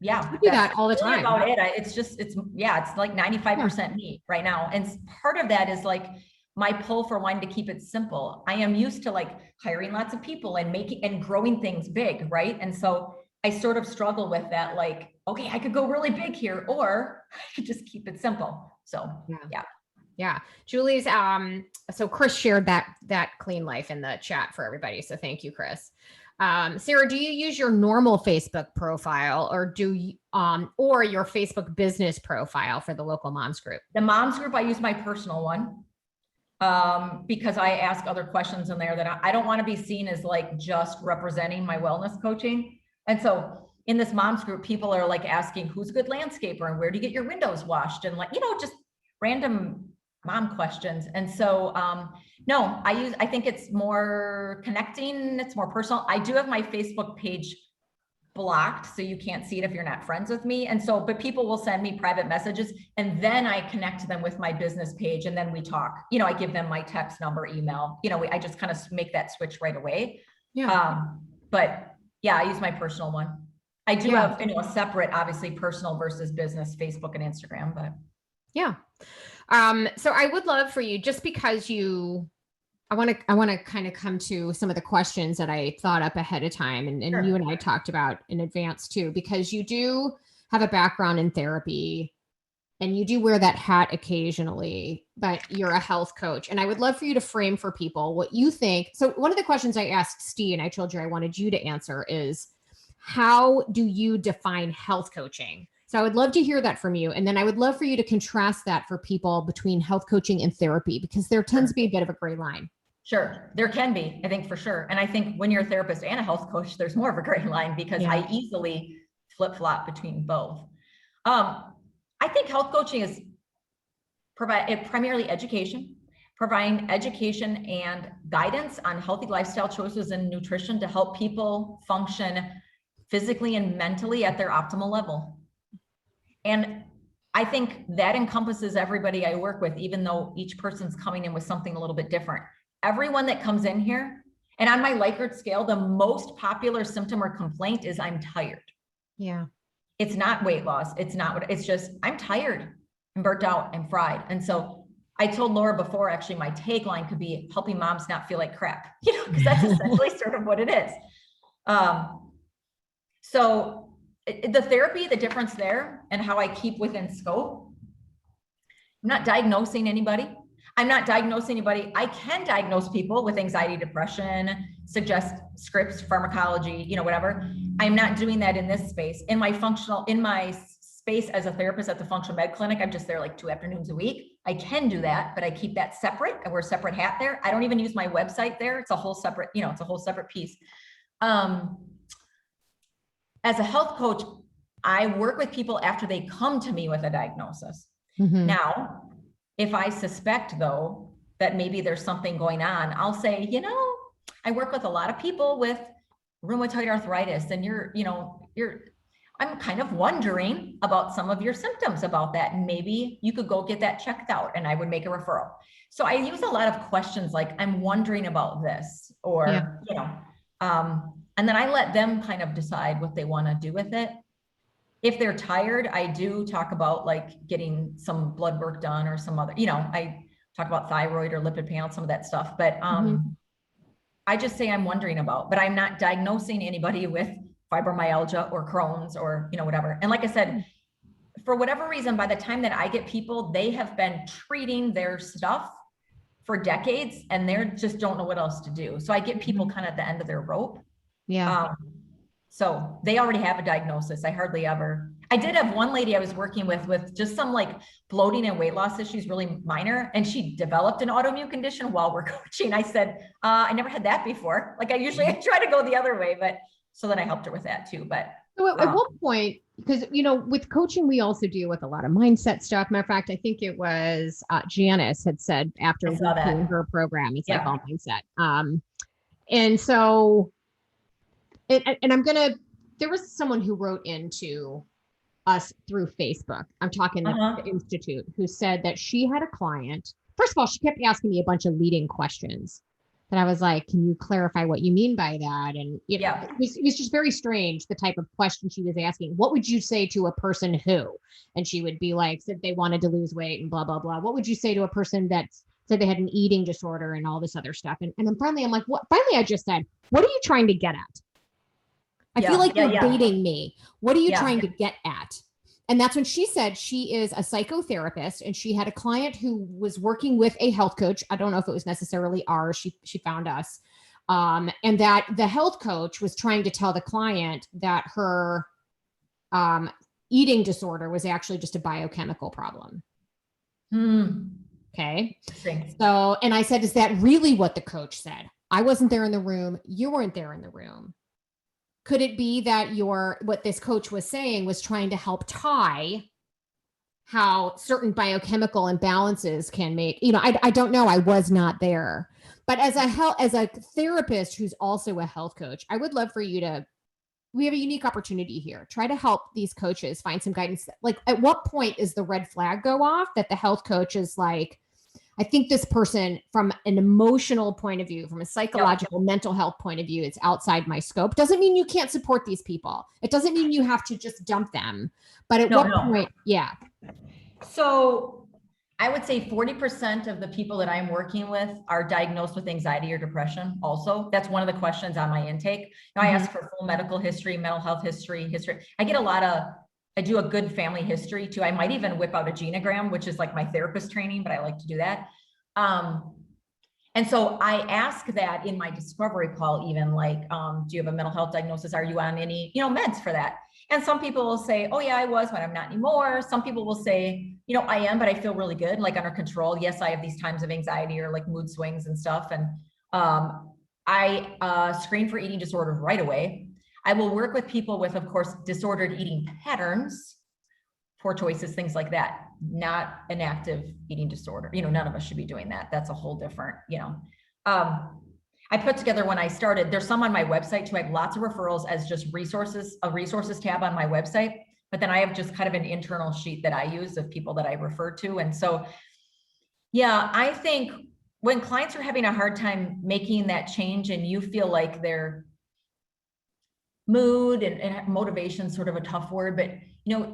that all the time. About it. It's like 95% me right now. And part of that is like my pull for wanting to keep it simple. I am used to like hiring lots of people and making and growing things big, right? And so I sort of struggle with that, like, okay, I could go really big here, or I could just keep it simple. So yeah. Julie's, so Chris shared that clean life in the chat for everybody. So thank you, Chris. Sarah, do you use your normal Facebook profile or or your Facebook business profile for the local moms group? The moms group, I use my personal one. because I ask other questions in there that I don't want to be seen as like just representing my wellness coaching. And so in this moms group, people are like asking, who's a good landscaper and where do you get your windows washed? And like, just random mom questions. And so, no, I think it's more connecting. It's more personal. I do have my Facebook page blocked, so you can't see it if you're not friends with me. And so, but people will send me private messages and then I connect them with my business page and then we talk. I give them my text number, email, I just kind of make that switch right away. Yeah. But yeah, I use my personal one. I do have, a separate, obviously personal versus business, Facebook and Instagram, but yeah. So I would love for you, just because I want to kind of come to some of the questions that I thought up ahead of time, and Sure. you and I talked about in advance too, because you do have a background in therapy and you do wear that hat occasionally, but you're a health coach. And I would love for you to frame for people what you think. So one of the questions I asked Steve, and I told you I wanted you to answer, is how do you define health coaching? So I would love to hear that from you. And then I would love for you to contrast that for people between health coaching and therapy, because there tends to be a bit of a gray line. Sure. There can be, I think, for sure. And I think when you're a therapist and a health coach, there's more of a gray line because I easily flip-flop between both. I think health coaching is primarily education, providing education and guidance on healthy lifestyle choices and nutrition to help people function physically and mentally at their optimal level. And I think that encompasses everybody I work with, even though each person's coming in with something a little bit different. Everyone that comes in here, and on my Likert scale, the most popular symptom or complaint is I'm tired. Yeah. It's not weight loss. It's just, I'm tired, I'm burnt out, I'm fried. And so I told Laura before, actually, my tagline could be helping moms not feel like crap, because that's essentially sort of what it is. So the therapy, the difference there and how I keep within scope, I'm not diagnosing anybody. I can diagnose people with anxiety, depression, suggest scripts, pharmacology, whatever. I'm not doing that in this space. In my space as a therapist at the functional med clinic, I'm just there like 2 afternoons a week. I can do that, but I keep that separate. I wear a separate hat there. I don't even use my website there. It's a whole separate, it's a whole separate piece. As a health coach, I work with people after they come to me with a diagnosis. Mm-hmm. Now, if I suspect, though, that maybe there's something going on, I'll say, I work with a lot of people with rheumatoid arthritis, and I'm kind of wondering about some of your symptoms about that. And maybe you could go get that checked out, and I would make a referral. So I use a lot of questions like, I'm wondering about this, or, and then I let them kind of decide what they want to do with it. If they're tired, I do talk about like getting some blood work done or some other, I talk about thyroid or lipid panel, some of that stuff, but I just say I'm wondering about, but I'm not diagnosing anybody with fibromyalgia or Crohn's or, whatever. And like I said, for whatever reason, by the time that I get people, they have been treating their stuff for decades and they just don't know what else to do. So I get people kind of at the end of their rope. Yeah. So they already have a diagnosis. I did have one lady I was working with just some like bloating and weight loss issues, really minor. And she developed an autoimmune condition while we're coaching. I said, I never had that before. Like I try to go the other way, but so then I helped her with that too. But so at what point, because, with coaching, we also deal with a lot of mindset stuff. Matter of fact, I think it was Janice had said after doing her program, it's like all mindset. And so, and there was someone who wrote into us through Facebook. I'm talking the Institute, who said that she had a client. First of all, she kept asking me a bunch of leading questions. And I was like, can you clarify what you mean by that? And it was just very strange, the type of question she was asking. What would you say to a person who? And she would be like, said they wanted to lose weight and blah, blah, blah. What would you say to a person that said they had an eating disorder and all this other stuff? And then finally, I'm like, what? Finally, I just said, what are you trying to get at? I feel like you're baiting me. What are you trying to get at? And that's when she said she is a psychotherapist and she had a client who was working with a health coach. I don't know if it was necessarily ours. She found us. And that the health coach was trying to tell the client that her eating disorder was actually just a biochemical problem. Okay. Interesting. So, and I said, is that really what the coach said? I wasn't there in the room. You weren't there in the room. Could it be that what this coach was saying was trying to help tie how certain biochemical imbalances can make, I don't know. I was not there, but as a therapist who's also a health coach, I would love for you to, we have a unique opportunity here. Try to help these coaches find some guidance. Like, at what point is the red flag go off that the health coach is like, I think this person, from an emotional point of view, from a psychological, mental health point of view, it's outside my scope. Doesn't mean you can't support these people. It doesn't mean you have to just dump them. But at what point? Yeah. So I would say 40% of the people that I'm working with are diagnosed with anxiety or depression. Also, that's one of the questions on my intake. Now, I ask for full medical history, mental health history. I get I do a good family history too. I might even whip out a genogram, which is like my therapist training, but I like to do that. And so I ask that in my discovery call, even like, do you have a mental health diagnosis? Are you on any, meds for that? And some people will say, oh yeah, I was, but I'm not anymore. Some people will say, I am, but I feel really good, like under control. Yes, I have these times of anxiety or like mood swings and stuff. And I screen for eating disorders right away. I will work with people with, of course, disordered eating patterns, poor choices, things like that. Not an active eating disorder. None of us should be doing that. That's a whole different, I put together when I started, there's some on my website too. I have lots of referrals as just resources, a resources tab on my website, but then I have just kind of an internal sheet that I use of people that I refer to. And so, yeah, I think when clients are having a hard time making that change and you feel like their mood and motivation is sort of a tough word, but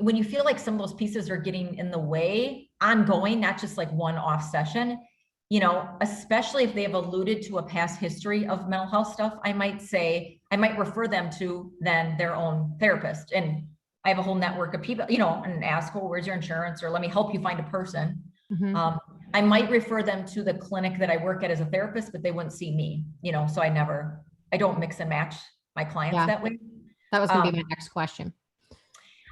when you feel like some of those pieces are getting in the way ongoing, not just like one-off session, especially if they have alluded to a past history of mental health stuff, I might refer them to then their own therapist. And I have a whole network of people, and ask, well, where's your insurance? Or let me help you find a person. I might refer them to the clinic that I work at as a therapist, but they wouldn't see me, so I don't mix and match my clients that way. That was going to be my next question.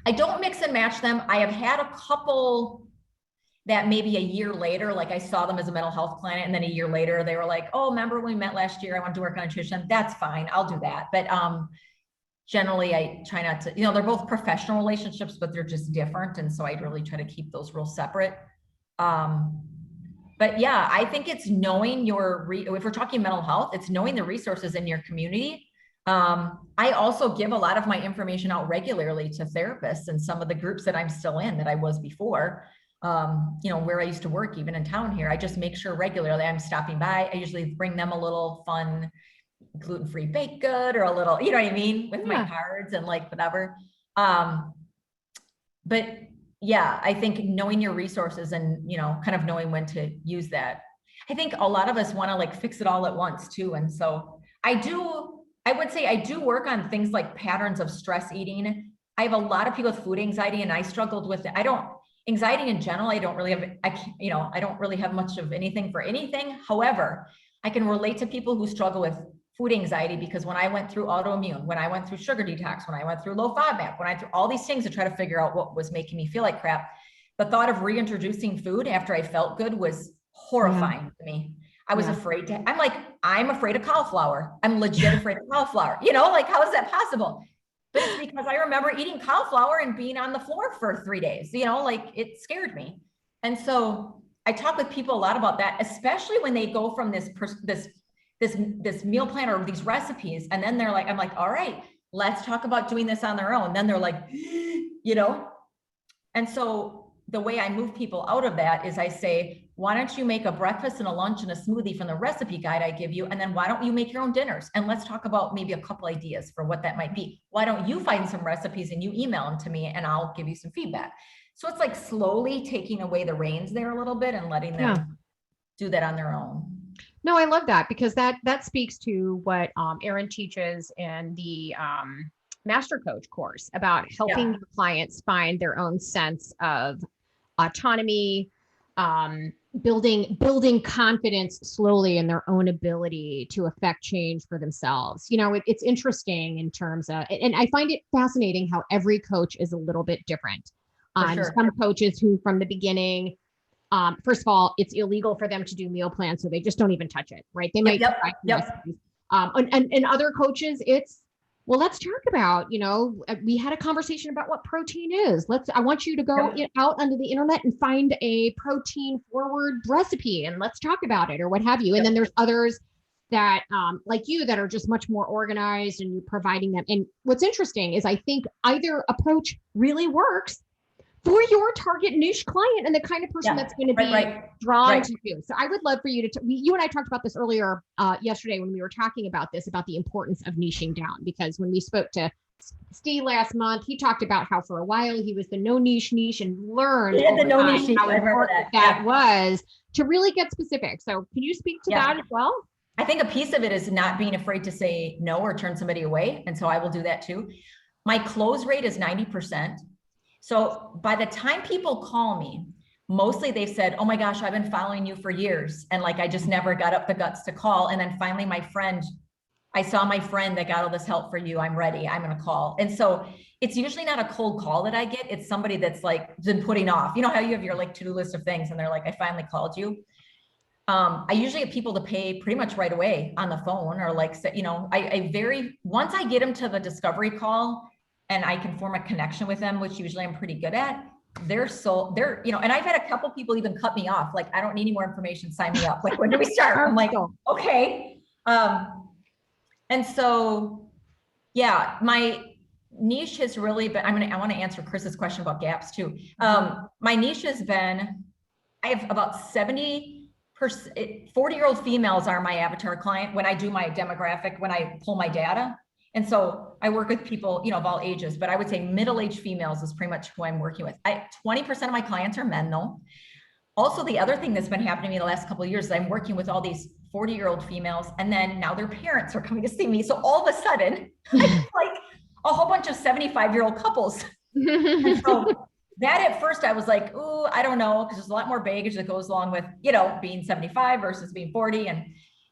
I don't mix and match them. I have had a couple that maybe a year later, like I saw them as a mental health client, and then a year later they were like, oh, remember when we met last year? I want to work on nutrition. That's fine. I'll do that. But generally I try not to, they're both professional relationships, but they're just different. And so I really try to keep those real separate. But yeah, I think it's knowing if we're talking mental health, it's knowing the resources in your community. I also give a lot of my information out regularly to therapists and some of the groups that I'm still in that I was before. Where I used to work, even in town here, I just make sure regularly I'm stopping by. I usually bring them a little fun gluten-free baked good or a little, with my cards and like whatever. But yeah, I think knowing your resources and, kind of knowing when to use that. I think a lot of us want to like fix it all at once too. And so I would say I do work on things like patterns of stress eating. I have a lot of people with food anxiety and I struggled with it. Anxiety in general, I don't really have much of anything for anything. However, I can relate to people who struggle with food anxiety because when I went through autoimmune, when I went through sugar detox, when I went through low FODMAP, when I through all these things to try to figure out what was making me feel like crap, the thought of reintroducing food after I felt good was horrifying to me. I was afraid I'm afraid of cauliflower. I'm legit afraid of cauliflower. How is that possible? But it's because I remember eating cauliflower and being on the floor for 3 days, it scared me. And so I talk with people a lot about that, especially when they go from this meal plan or these recipes. And then they're like, I'm like, all right, let's talk about doing this on their own. Then they're like, and so the way I move people out of that is I say, why don't you make a breakfast and a lunch and a smoothie from the recipe guide I give you? And then why don't you make your own dinners? And let's talk about maybe a couple ideas for what that might be. Why don't you find some recipes and you email them to me and I'll give you some feedback. So it's like slowly taking away the reins there a little bit and letting them do that on their own. No, I love that because that speaks to what Erin teaches in the Master Coach course about helping your clients find their own sense of autonomy, building confidence slowly in their own ability to affect change for themselves. It's interesting in terms of, and I find it fascinating how every coach is a little bit different. Sure. Some coaches who from the beginning First of all, it's illegal for them to do meal plans, so they just don't even touch it, right? They might Yep. try recipes. And other coaches, it's, well, let's talk about, we had a conversation about what protein is. I want you to go out onto the internet and find a protein forward recipe and let's talk about it or what have you. And then there's others that, like you, that are just much more organized and you're providing them. And what's interesting is I think either approach really works for your target niche client and the kind of person that's going to be drawn to you. So I would love for you to, you and I talked about this earlier yesterday when we were talking about this, about the importance of niching down, because when we spoke to Steve last month, he talked about how for a while he was the no niche and learned how important that was to really get specific. So can you speak to that as well? I think a piece of it is not being afraid to say no or turn somebody away. And so I will do that too. My close rate is 90%. So by the time people call me, mostly they've said, oh my gosh, I've been following you for years. And like, I just never got up the guts to call. And then finally I saw my friend that got all this help for you. I'm ready. I'm going to call. And so it's usually not a cold call that I get. It's somebody that's like been putting off, you know how you have your like to-do list of things and they're like, I finally called you. I usually get people to pay pretty much right away on the phone or like, once I get them to the discovery call, and I can form a connection with them, which usually I'm pretty good at. And I've had a couple people even cut me off. Like, I don't need any more information. Sign me up. Like, when do we start? I'm like, okay. And so, yeah, my niche has really been, I want to answer Chris's question about gaps too. My niche has been, I have about 70%, 40-year-old females are my avatar client when I do my demographic, when I pull my data. And so I work with people, of all ages, but I would say middle-aged females is pretty much who I'm working with. 20% of my clients are men though. Also, the other thing that's been happening to me the last couple of years is I'm working with all these 40-year-old females, and then now their parents are coming to see me. So all of a sudden, I like a whole bunch of 75-year-old couples. And so that at first I was like, ooh, I don't know, because there's a lot more baggage that goes along with, being 75 versus being 40.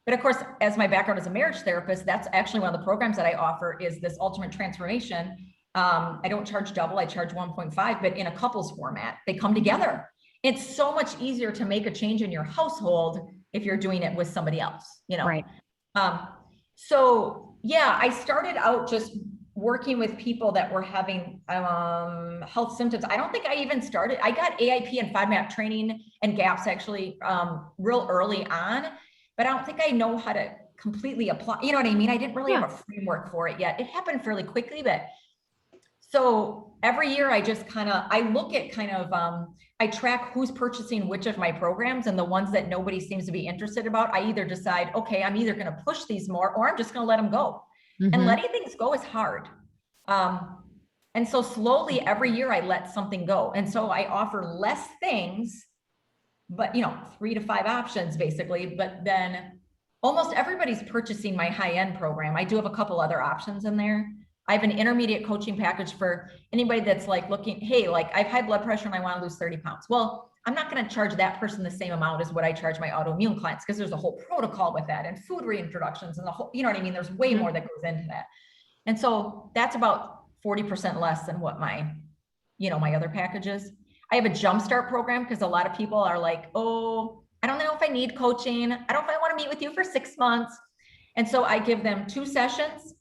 But of course, as my background as a marriage therapist, that's actually one of the programs that I offer is this ultimate transformation. I don't charge double, I charge 1.5, but in a couples format, they come together. It's so much easier to make a change in your household if you're doing it with somebody else, Right. So yeah, I started out just working with people that were having health symptoms. I don't think I even started. I got AIP and FODMAP training and GAPS actually real early on. But I don't think I know how to completely apply, you know what I mean? I didn't really have a framework for it yet. It happened fairly quickly, but so every year I just I look at I track who's purchasing which of my programs, and the ones that nobody seems to be interested about, I either decide, okay, I'm either going to push these more, or I'm just going to let them go. And letting things go is hard. And so slowly every year I let something go. And so I offer less things, but 3 to 5 options basically, but then almost everybody's purchasing my high-end program. I do have a couple other options in there. I have an intermediate coaching package for anybody that's like looking, hey, like I've high blood pressure and I want to lose 30 pounds. Well, I'm not going to charge that person the same amount as what I charge my autoimmune clients, because there's a whole protocol with that and food reintroductions and the whole, you know what I mean? There's way more that goes into that. And so that's about 40% less than what my other package is. I have a jumpstart program because a lot of people are like, oh, I don't know if I need coaching. I don't know if I want to meet with you for 6 months. And so I give them 2 sessions,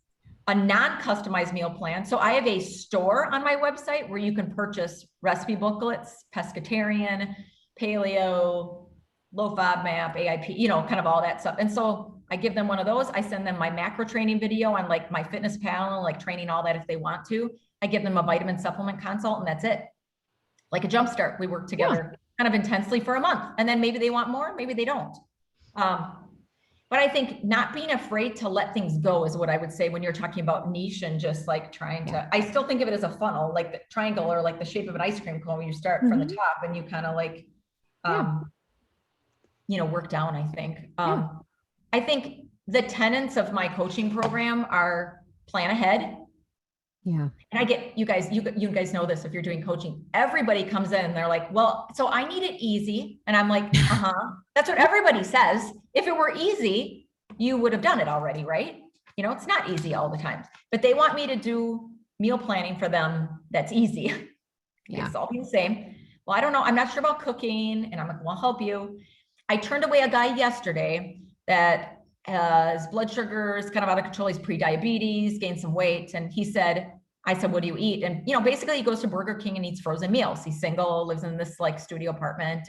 a non-customized meal plan. So I have a store on my website where you can purchase recipe booklets, pescatarian, paleo, low FODMAP, AIP, kind of all that stuff. And so I give them one of those. I send them my macro training video on like my fitness panel, like training all that if they want to. I give them a vitamin supplement consult, and that's it. Like a jumpstart. We work together kind of intensely for a month, and then maybe they want more, maybe they don't. But I think not being afraid to let things go is what I would say when you're talking about niche and just like trying to, I still think of it as a funnel, like the triangle or like the shape of an ice cream cone where you start from the top and you kind of like, work down, I think. I think the tenets of my coaching program are plan ahead. Yeah. And I get, you guys know this, if you're doing coaching, everybody comes in and they're like, well, so I need it easy. And I'm like, that's what everybody says. If it were easy, you would have done it already, right? It's not easy all the time, but they want me to do meal planning for them. That's easy. It's all the same. well, I don't know. I'm not sure about cooking. And I'm like, well, I'll help you. I turned away a guy yesterday that his blood sugar is kind of out of control. He's pre-diabetes, gained some weight. And I said, what do you eat? And, basically he goes to Burger King and eats frozen meals. He's single, lives in this like studio apartment.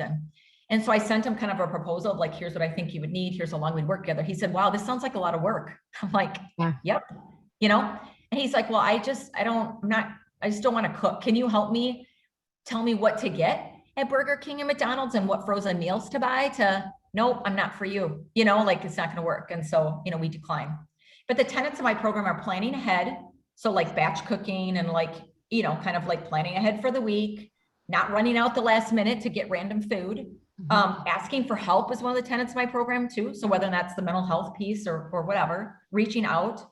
And so I sent him kind of a proposal of like, here's what I think he would need. Here's how long we'd work together. He said, wow, this sounds like a lot of work. I'm like, Yeah. Yep. And he's like, well, I just don't want to cook. Can you help me? Tell me what to get at Burger King and McDonald's and what frozen meals to buy nope, I'm not for you, like it's not going to work. And so, we decline. But the tenets of my program are planning ahead. So like batch cooking and like, kind of like planning ahead for the week, not running out the last minute to get random food. Asking for help is one of the tenets of my program too. So whether that's the mental health piece or whatever, reaching out.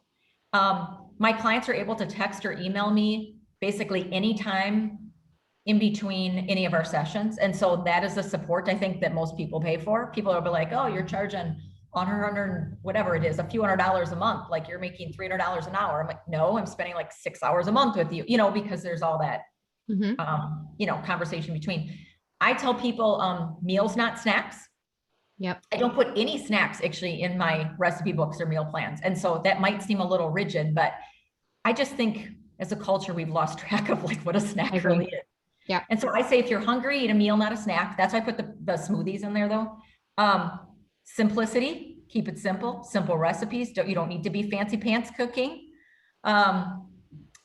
My clients are able to text or email me basically anytime in between any of our sessions. And so that is the support I think that most people pay for. People will be like, oh, you're charging $100, whatever it is, a few $100s a month. Like you're making $300 an hour. I'm like, no, I'm spending like 6 hours a month with you, because there's all that, conversation between. I tell people, meals, not snacks. Yep. I don't put any snacks actually in my recipe books or meal plans. And so that might seem a little rigid, but I just think as a culture, we've lost track of like what a snack really is. Yeah. And so I say, if you're hungry, eat a meal, not a snack. That's why I put the smoothies in there though. Simplicity, keep it simple recipes. You don't need to be fancy pants cooking.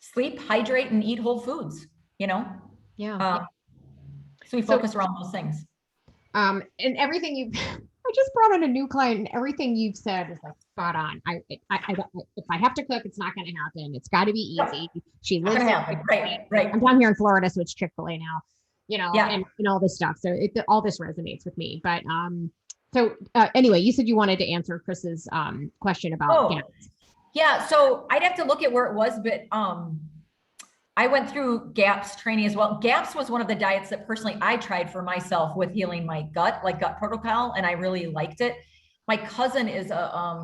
Sleep, hydrate, and eat whole foods, Yeah. So we focus around those things. And everything I just brought on a new client and everything you've said is like spot on. If I have to cook, it's not going to happen. It's got to be easy. She lives right. I'm down here in Florida, so it's Chick-fil-A now, Yeah. and all this stuff. So all this resonates with me. But anyway, you said you wanted to answer Chris's question about gaps. Yeah. So I'd have to look at where it was, but I went through GAPS training as well. GAPS was one of the diets that personally I tried for myself with healing my gut, like gut protocol, and I really liked it. My cousin is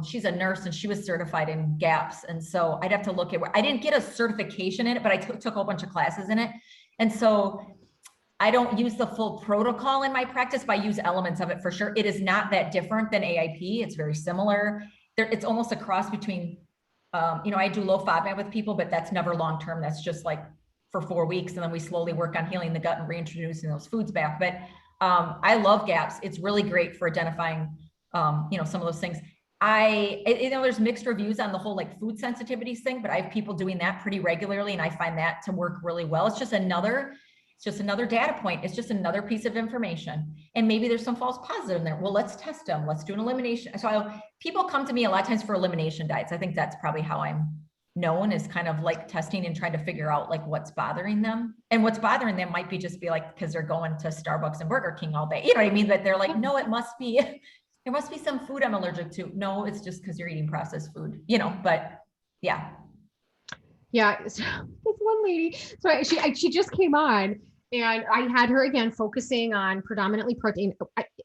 she's a nurse and she was certified in GAPS. And so I'd have to look at where I didn't get a certification in it, but I took a whole bunch of classes in it. And so I don't use the full protocol in my practice, but I use elements of it for sure. It is not that different than AIP. It's very similar. It's almost a cross between I do low FODMAP with people, but that's never long-term. That's just like for 4 weeks. And then we slowly work on healing the gut and reintroducing those foods back. But I love GAPS. It's really great for identifying, some of those things. There's mixed reviews on the whole like food sensitivities thing, but I have people doing that pretty regularly. And I find that to work really well. It's just another data point. It's just another piece of information. And maybe there's some false positive in there. Well, let's test them. Let's do an elimination. So people come to me a lot of times for elimination diets. I think that's probably how I'm known, is kind of like testing and trying to figure out like what's bothering them. And what's bothering them might just be like, because they're going to Starbucks and Burger King all day. You know what I mean? But they're like, no, there must be some food I'm allergic to. No, it's just because you're eating processed food, but yeah. Yeah. So this one lady, so she just came on. And I had her again focusing on predominantly protein.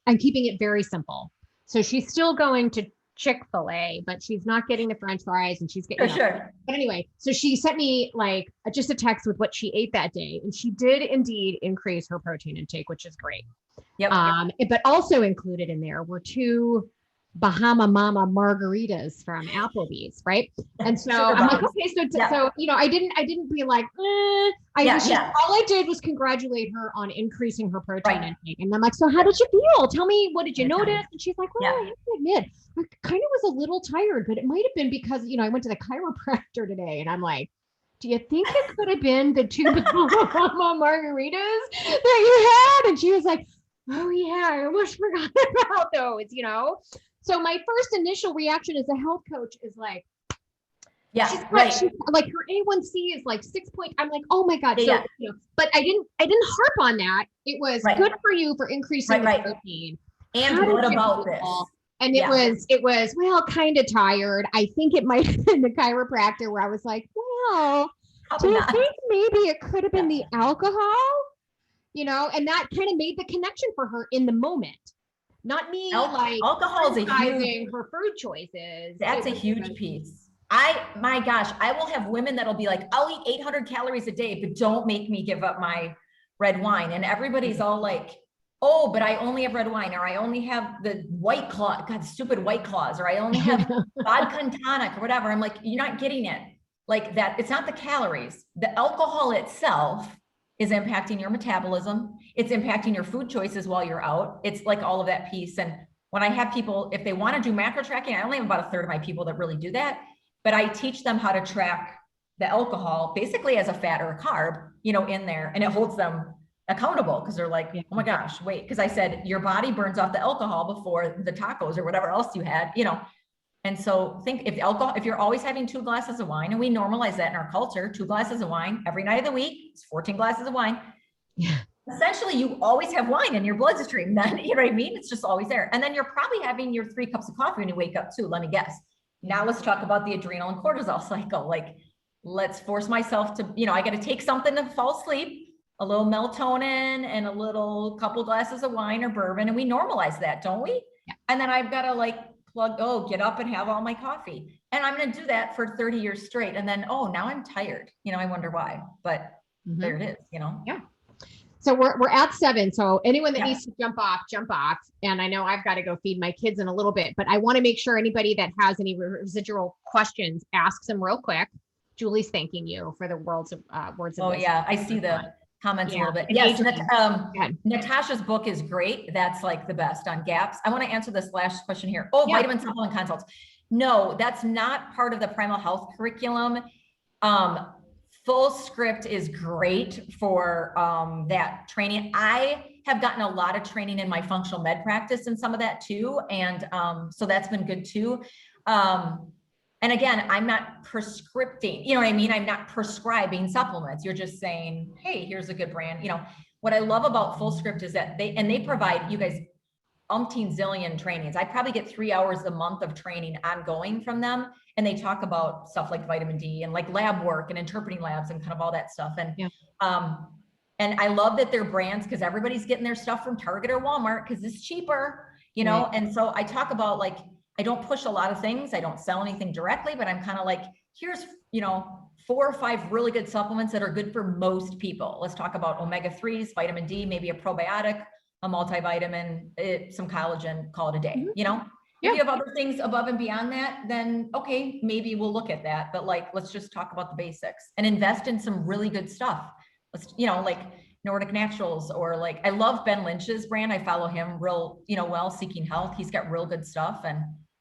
I'm keeping it very simple. So she's still going to Chick-fil-A, but she's not getting the French fries, and she's getting. Sure. But anyway, so she sent me like just a text with what she ate that day, and she did indeed increase her protein intake, which is great. Yep. But also included in there were 2 Bahama Mama margaritas from Applebee's, right? And so I'm like, okay, so I didn't be like, all I did was congratulate her on increasing her protein intake. And I'm like, so how did you feel? Tell me, what did you notice? And she's like, well, I have to admit, I kind of was a little tired, but it might have been because, I went to the chiropractor today, and I'm like, do you think it could have been the 2 Bahama margaritas that you had? And she was like, oh yeah, I almost forgot about those, So my first initial reaction as a health coach is like, she's like her A1C is like 6 point. I'm like, oh my God. So, but I didn't harp on that. It was good for you for increasing the protein. And what about this? And it was, well, kind of tired. I think it might have been the chiropractor where I was like, well, do you think maybe it could have been the alcohol? And that kind of made the connection for her in the moment. Not me, like alcohol is her food choices. That's a huge piece. My gosh, I will have women that'll be like, I'll eat 800 calories a day, but don't make me give up my red wine. And everybody's all like, oh, but I only have red wine, or I only have the White Claw, God, stupid White Claws, or I only have vodka and tonic or whatever. I'm like, you're not getting it. Like that, it's not the calories. The alcohol itself is impacting your metabolism. It's impacting your food choices while you're out. It's like all of that piece. And when I have people, if they want to do macro tracking, I only have about a third of my people that really do that, but I teach them how to track the alcohol basically as a fat or a carb, in there, and it holds them accountable, because they're like, oh my gosh, wait, because I said your body burns off the alcohol before the tacos or whatever else you had, And so think, if you're always having 2 glasses of wine, and we normalize that in our culture, 2 glasses of wine every night of the week, it's 14 glasses of wine. Yeah. Essentially, you always have wine in your bloodstream. Then, you know what I mean? It's just always there. And then you're probably having your 3 cups of coffee when you wake up too. Let me guess. Now let's talk about the adrenal and cortisol cycle. Like, let's force myself to, I got to take something to fall asleep. A little melatonin and a little couple glasses of wine or bourbon. And we normalize that, don't we? Yeah. And then I've got to get up and have all my coffee. And I'm going to do that for 30 years straight. And then, now I'm tired. I wonder why, but there it is, Yeah. So we're at 7. So anyone that needs to jump off. And I know I've got to go feed my kids in a little bit, but I want to make sure anybody that has any residual questions, asks them real quick. Julie's thanking you for the words of wisdom. Yeah. I see the comments a little bit. Yes. Natasha's book is great. That's like the best on gaps. I want to answer this last question here. Vitamin supplement consults. No, that's not part of the Primal Health curriculum. Full Script is great for that training. I have gotten a lot of training in my functional med practice and some of that too. And so that's been good too. And again, I'm not prescripting, you know what I mean? I'm not prescribing supplements. You're just saying, hey, here's a good brand. What I love about Full Script is that they provide you guys umpteen zillion trainings. I probably get 3 hours a month of training ongoing from them. And they talk about stuff like vitamin D and like lab work and interpreting labs and kind of all that stuff. And, and I love that they're brands, because everybody's getting their stuff from Target or Walmart because it's cheaper, Right. And so I talk about, like, I don't push a lot of things. I don't sell anything directly, but I'm kind of like, here's, 4 or 5 really good supplements that are good for most people. Let's talk about omega-3s, vitamin D, maybe a probiotic, a multivitamin, some collagen, call it a day, If you have other things above and beyond that, then okay, maybe we'll look at that. But let's just talk about the basics and invest in some really good stuff. Let's, like Nordic Naturals, or I love Ben Lynch's brand. I follow him real, well, Seeking Health. He's got real good stuff.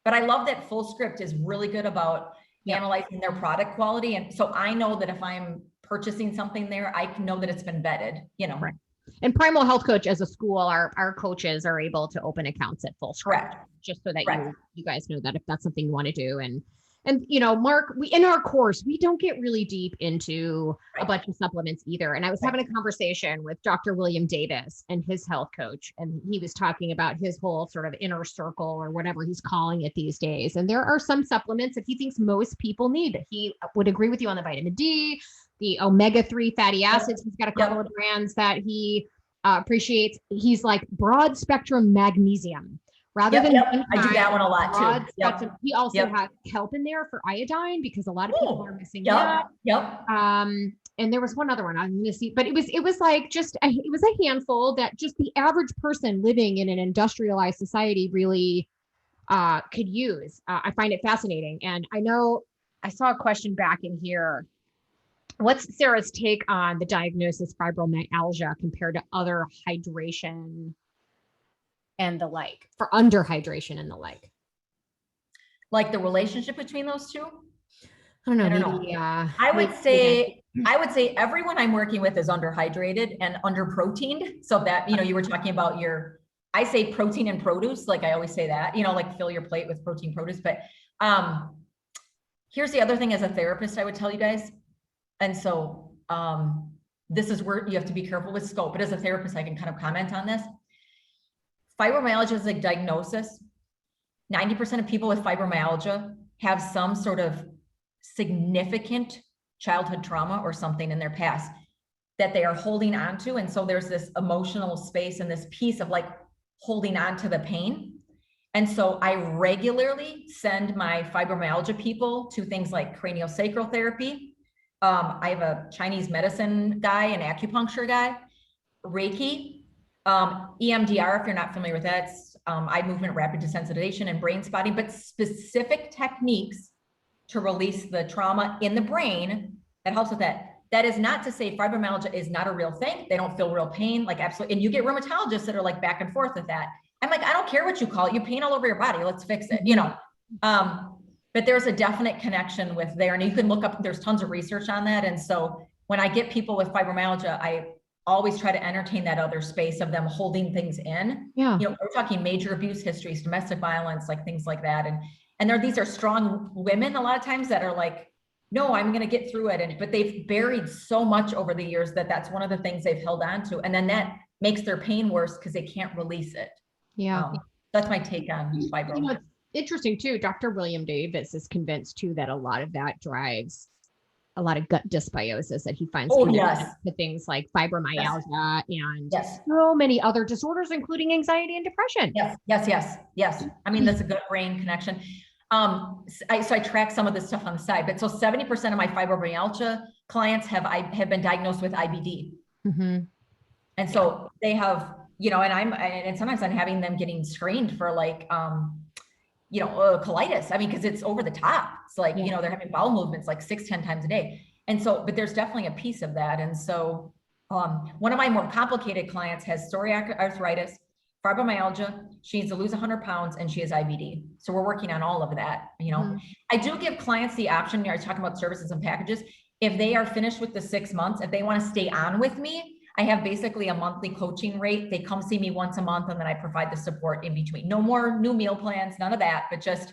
But I love that Full Script is really good about analyzing their product quality. And so I know that if I'm purchasing something there, I can know that it's been vetted, Right. And Primal Health Coach as a school, our coaches are able to open accounts at Full Script. Correct. Just so that you guys know that if that's something you want to do. And Mark, we in our course, we don't get really deep into a bunch of supplements either. And I was having a conversation with Dr. William Davis and his health coach, and he was talking about his whole sort of inner circle or whatever he's calling it these days. And there are some supplements that he thinks most people need. He would agree with you on the vitamin D, the omega-3 fatty acids. He's got a couple of brands that he appreciates. He's like broad spectrum magnesium. Rather than I do that one a lot too. He also has kelp in there for iodine, because a lot of people are missing that. And there was one other one I'm going to see, but it was like it was a handful that just the average person living in an industrialized society really could use. I find it fascinating. And I know I saw a question back in here. What's Sarah's take on the diagnosis fibromyalgia compared to other hydration and the like, for underhydration and the like? Like the relationship between those two? I don't know. I would say everyone I'm working with is underhydrated and underproteined. So that, you were talking about I say protein and produce. Like I always say that, fill your plate with protein produce. But here's the other thing as a therapist, I would tell you guys. And so this is where you have to be careful with scope. But as a therapist, I can kind of comment on this. Fibromyalgia is a diagnosis. 90% of people with fibromyalgia have some sort of significant childhood trauma or something in their past that they are holding on to. And so there's this emotional space and this piece of holding on to the pain. And so I regularly send my fibromyalgia people to things like craniosacral therapy. I have a Chinese medicine guy, an acupuncture guy. Reiki, EMDR, if you're not familiar with that, it's eye movement, rapid desensitization, and brain spotting, but specific techniques to release the trauma in the brain that helps with that. That is not to say fibromyalgia is not a real thing. They don't feel real pain, like absolutely. And you get rheumatologists that are like back and forth with that. I'm like, I don't care what you call it. You pain all over your body. Let's fix it, you know? But there's a definite connection with there. And you can look up, there's tons of research on that. And so when I get people with fibromyalgia, I always try to entertain that other space of them holding things in. Yeah. You know, we're talking major abuse histories, domestic violence, like things like that. And these are strong women a lot of times that are like, no, I'm going to get through it. But they've buried so much over the years that that's one of the things they've held on to. And then that makes their pain worse because they can't release it. Yeah. That's my take on fibro. You know, it's interesting too. Dr. William Davis is convinced too that a lot of that drives a lot of gut dysbiosis that he finds to things like fibromyalgia and so many other disorders, including anxiety and depression. Yes. I mean, that's a gut brain connection. So I track some of this stuff on the side, but so 70% of my fibromyalgia clients have been diagnosed with IBD. Mm-hmm. And so they have, you know, and sometimes I'm having them getting screened for like, you know, colitis. I mean, cause it's over the top. It's like, you know, they're having bowel movements like 6-10 times a day. And so, but there's definitely a piece of that. And so, one of my more complicated clients has psoriatic arthritis, fibromyalgia. She needs to lose 100 pounds and she has IBD. So we're working on all of that. You know, I do give clients the option. You know, I was talking about services and packages. If they are finished with the 6 months, if they want to stay on with me, I have basically a monthly coaching rate. They come see me once a month and then I provide the support in between. No more new meal plans, none of that, but just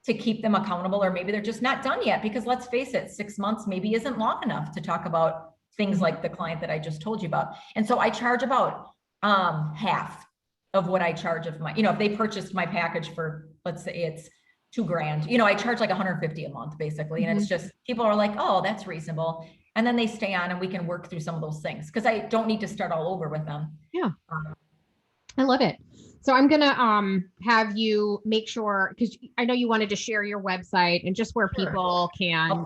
to keep them accountable, or maybe they're just not done yet, because let's face it, 6 months maybe isn't long enough to talk about things like the client that I just told you about. And so I charge about half of what I charge of my, you know, if they purchased my package for, let's say it's $2,000, you know, I charge like 150 a month basically. And it's just, people are like, oh, that's reasonable. And then they stay on and we can work through some of those things because I don't need to start all over with them. Yeah. I love it. So I'm going to have you make sure, because I know you wanted to share your website and just where people can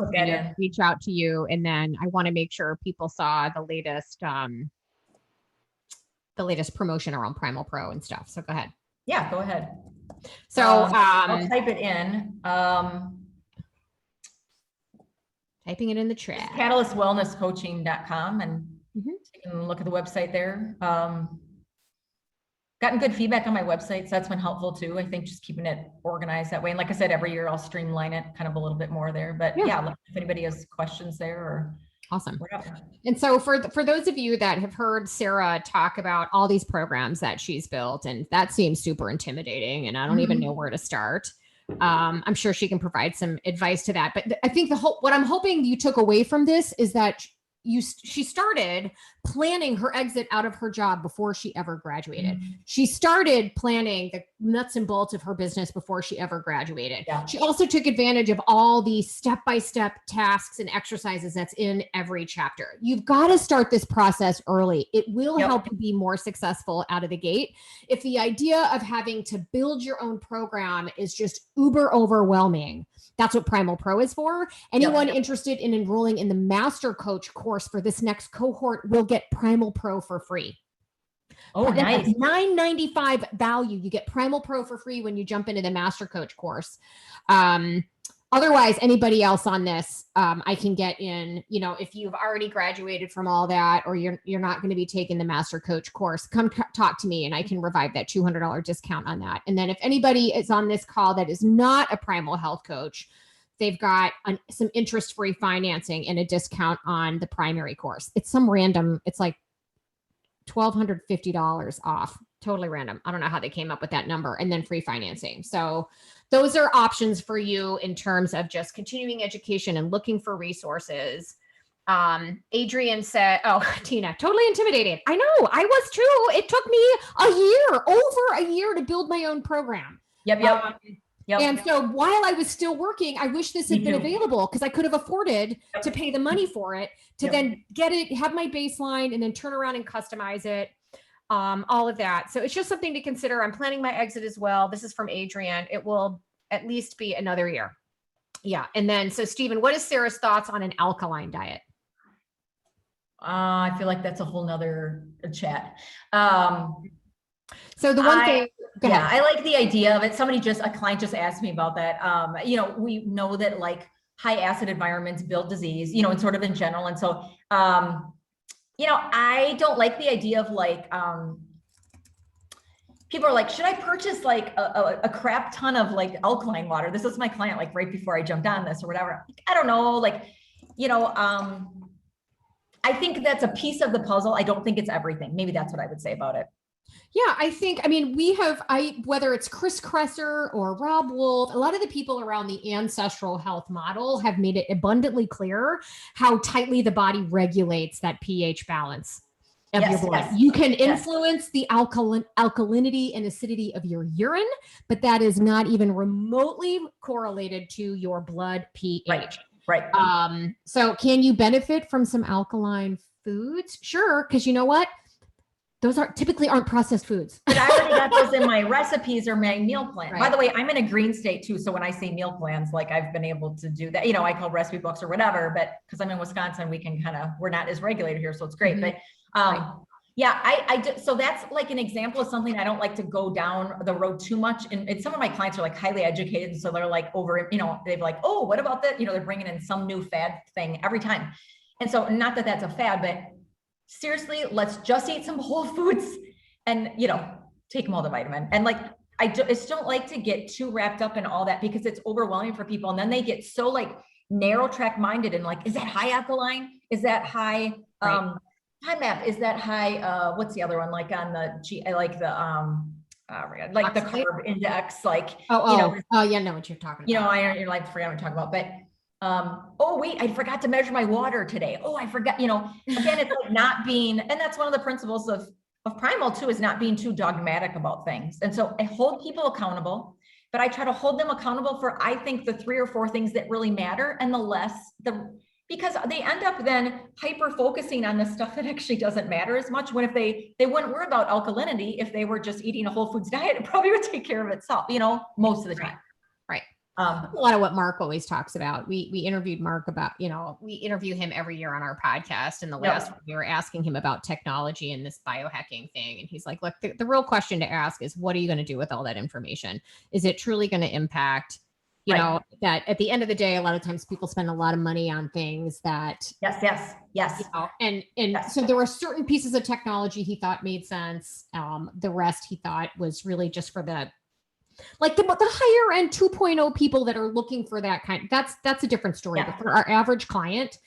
reach out to you. And then I want to make sure people saw the latest promotion around Primal Pro and stuff. So go ahead. Yeah, go ahead. So I'll type it in. Typing it in the chat. CatalystWellnessCoaching.com and you can look at the website there. Gotten good feedback on my website, so that's been helpful too. I think just keeping it organized that way. And like I said, every year I'll streamline it kind of a little bit more there. But yeah, if anybody has questions there or awesome. whatever. And so for those of you that have heard Sarah talk about all these programs that she's built, and that seems super intimidating, and I don't even know where to start. I'm sure she can provide some advice to that. But I think what I'm hoping you took away from this is that she started planning her exit out of her job before she ever graduated. She started planning the nuts and bolts of her business before she ever graduated. She also took advantage of all the step-by-step tasks and exercises that's in every chapter. You've got to start this process early. It will help you be more successful out of the gate. If the idea of having to build your own program is just uber overwhelming, that's what Primal Pro is for. Anyone interested in enrolling in the Master Coach course for this next cohort will get Primal Pro for free. Oh, nice. $9.95 value. You get Primal Pro for free when you jump into the Master Coach course. Otherwise, anybody else on this, I can get in, you know, if you've already graduated from all that, or you're not going to be taking the Master Coach course, come talk to me and I can revive that $200 discount on that. And then if anybody is on this call that is not a Primal Health Coach, they've got some interest-free financing and a discount on the primary course. It's it's like $1,250 off. Totally random. I don't know how they came up with that number, and then free financing. So those are options for you in terms of just continuing education and looking for resources. Adrian said, oh, Tina, totally intimidating. I know, I was too. It took me over a year to build my own program. Yep. And so while I was still working, I wish this had been available, because I could have afforded to pay the money for it, to then get it, have my baseline, and then turn around and customize it. All of that. So it's just something to consider. I'm planning my exit as well. This is from Adrian. It will at least be another year. Yeah. And then, so Stephen, what is Sarah's thoughts on an alkaline diet? I feel like that's a whole nother chat. So the one thing, go yeah, ahead. I like the idea of it. A client just asked me about that. We know that like high acid environments build disease, and sort of in general. And so, I don't like the idea of like, people are like, should I purchase like a crap ton of like alkaline water? This is my client, like right before I jumped on this or whatever. I don't know, like, I think that's a piece of the puzzle. I don't think it's everything. Maybe that's what I would say about it. Yeah, whether it's Chris Kresser or Rob Wolf, a lot of the people around the ancestral health model have made it abundantly clear how tightly the body regulates that pH balance of your blood. Yes. You can influence the alkalinity and acidity of your urine, but that is not even remotely correlated to your blood pH. Right. So can you benefit from some alkaline foods? Sure, because you know what? Those typically aren't processed foods. But I already got those in my recipes or my meal plan. Right. By the way, I'm in a green state too. So when I say meal plans, like I've been able to do that, I call recipe books or whatever, but because I'm in Wisconsin, we're not as regulated here. So it's great. Mm-hmm. But yeah, I do. So that's like an example of something I don't like to go down the road too much. And some of my clients are like highly educated. So they're like they're like, oh, what about that? They're bringing in some new fad thing every time. And so not that that's a fad, but seriously, let's just eat some whole foods and, take multivitamin. And like, I just don't like to get too wrapped up in all that because it's overwhelming for people. And then they get so like narrow track minded and like, is that high alkaline? Is that high, high map? Is that high, what's the other one? Like on the I like the, like the carb index, like, yeah, I know what you're talking about. You're like, forget what I'm talking about, but oh wait, I forgot to measure my water today. Oh, I forgot, again, it's like not being, and that's one of the principles of Primal too, is not being too dogmatic about things. And so I hold people accountable, but I try to hold them accountable for, I think, the 3 or 4 things that really matter, and because they end up then hyper focusing on the stuff that actually doesn't matter as much, when if they wouldn't worry about alkalinity if they were just eating a whole foods diet, it probably would take care of itself, most of the time. Right. A lot of what Mark always talks about. We interviewed Mark about, we interview him every year on our podcast. And the last one, we were asking him about technology and this biohacking thing. And he's like, look, the real question to ask is, what are you going to do with all that information? Is it truly going to impact, that at the end of the day, a lot of times people spend a lot of money on things that. Yes. So there were certain pieces of technology he thought made sense. The rest he thought was really just for the higher end 2.0 people that are looking for that kind. That's a different story. But for our average client,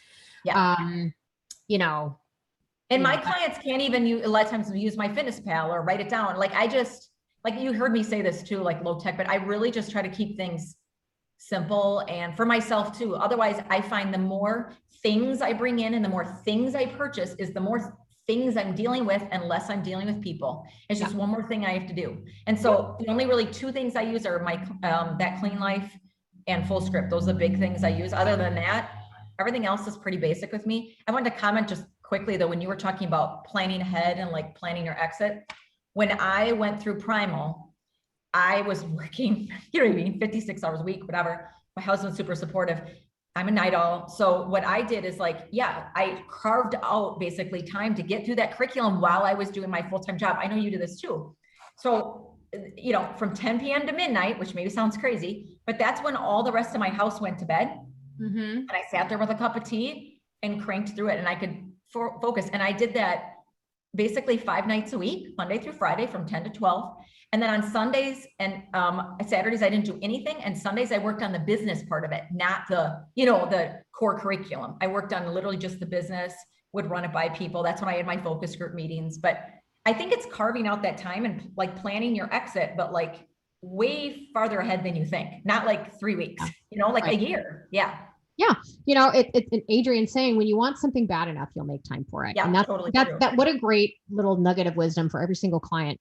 and my clients can't even a lot of times use my Fitness Pal or write it down. Like you heard me say this too, like low tech, but I really just try to keep things simple, and for myself too. Otherwise, I find the more things I bring in and the more things I purchase is the more things I'm dealing with and less I'm dealing with people. It's just one more thing I have to do. And so the only really 2 things I use are my that Clean Life and Full Script. Those are the big things I use. Other than that, everything else is pretty basic with me. I wanted to comment just quickly though, when you were talking about planning ahead and like planning your exit, when I went through Primal, I was working, 56 hours a week, whatever. My husband's super supportive. I'm a night owl. So what I did is I carved out basically time to get through that curriculum while I was doing my full-time job. I know you do this too. So, from 10 p.m. to midnight, which maybe sounds crazy, but that's when all the rest of my house went to bed. Mm-hmm. And I sat there with a cup of tea and cranked through it, and I could focus. And I did that basically 5 nights a week, Monday through Friday from 10 to 12. And then on Sundays and Saturdays, I didn't do anything. And Sundays, I worked on the business part of it, not the core curriculum. I worked on literally just the business, would run it by people. That's when I had my focus group meetings. But I think it's carving out that time and like planning your exit, but like way farther ahead than you think. Not like 3 weeks, a year. Yeah. Yeah. It's Adrian saying, when you want something bad enough, you'll make time for it. Yeah, and that's totally true. What a great little nugget of wisdom for every single client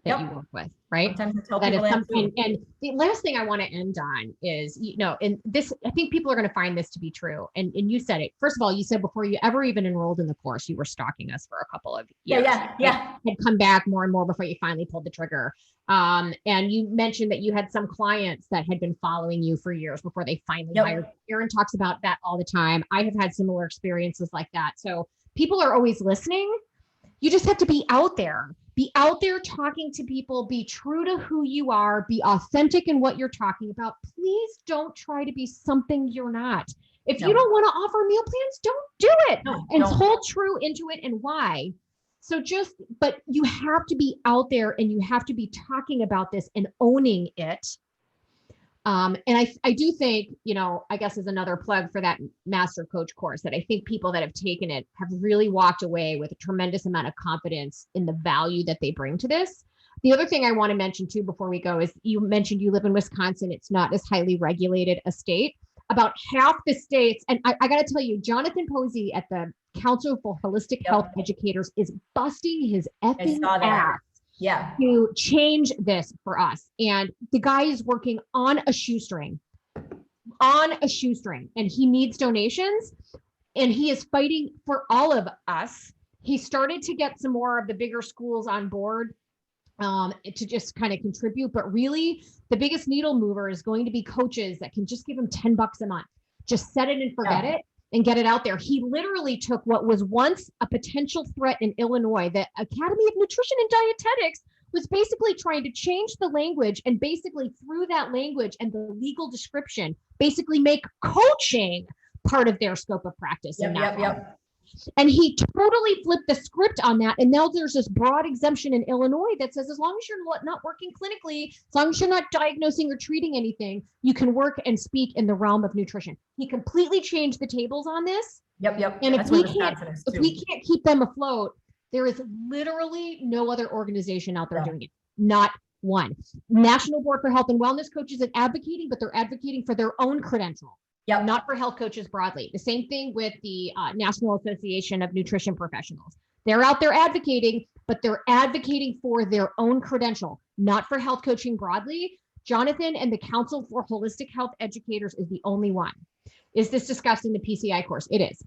that you work with, right? Sometimes I tell people that too. And the last thing I want to end on is, and this, I think people are going to find this to be true. And you said it. First of all, you said before you ever even enrolled in the course, you were stalking us for a couple of years. Yeah. Had come back more and more before you finally pulled the trigger. And you mentioned that you had some clients that had been following you for years before they finally hired. Erin talks about that all the time. I have had similar experiences like that. So people are always listening. You just have to be out there. Be out there talking to people, be true to who you are, be authentic in what you're talking about. Please don't try to be something you're not. If you don't want to offer meal plans, don't do it. And hold true into it and why. So but you have to be out there and you have to be talking about this and owning it. And I do think, I guess is another plug for that master coach course, that I think people that have taken it have really walked away with a tremendous amount of confidence in the value that they bring to this. The other thing I want to mention too, before we go, is you mentioned you live in Wisconsin. It's not as highly regulated a state. About half the states, and I got to tell you, Jonathan Posey at the Council for Holistic Health Educators is busting his effing ass to change this for us. And the guy is working on a shoestring, and he needs donations, and he is fighting for all of us. He started to get some more of the bigger schools on board to just kind of contribute, but really the biggest needle mover is going to be coaches that can just give him $10 a month, just set it and forget it and get it out there. He literally took what was once a potential threat in Illinois. The Academy of Nutrition and Dietetics was basically trying to change the language, and basically through that language and the legal description, basically make coaching part of their scope of practice. And he totally flipped the script on that. And now there's this broad exemption in Illinois that says, as long as you're not working clinically, as long as you're not diagnosing or treating anything, you can work and speak in the realm of nutrition. He completely changed the tables on this. And if we can't keep them afloat, there is literally no other organization out there doing it. Not one. National Board for Health and Wellness Coaches is advocating, but they're advocating for their own credential. Not for health coaches broadly. The same thing with the National Association of Nutrition Professionals. They're out there advocating, but they're advocating for their own credential, not for health coaching broadly. Jonathan and the Council for Holistic Health Educators is the only one. Is this discussed in the PCI course? It is.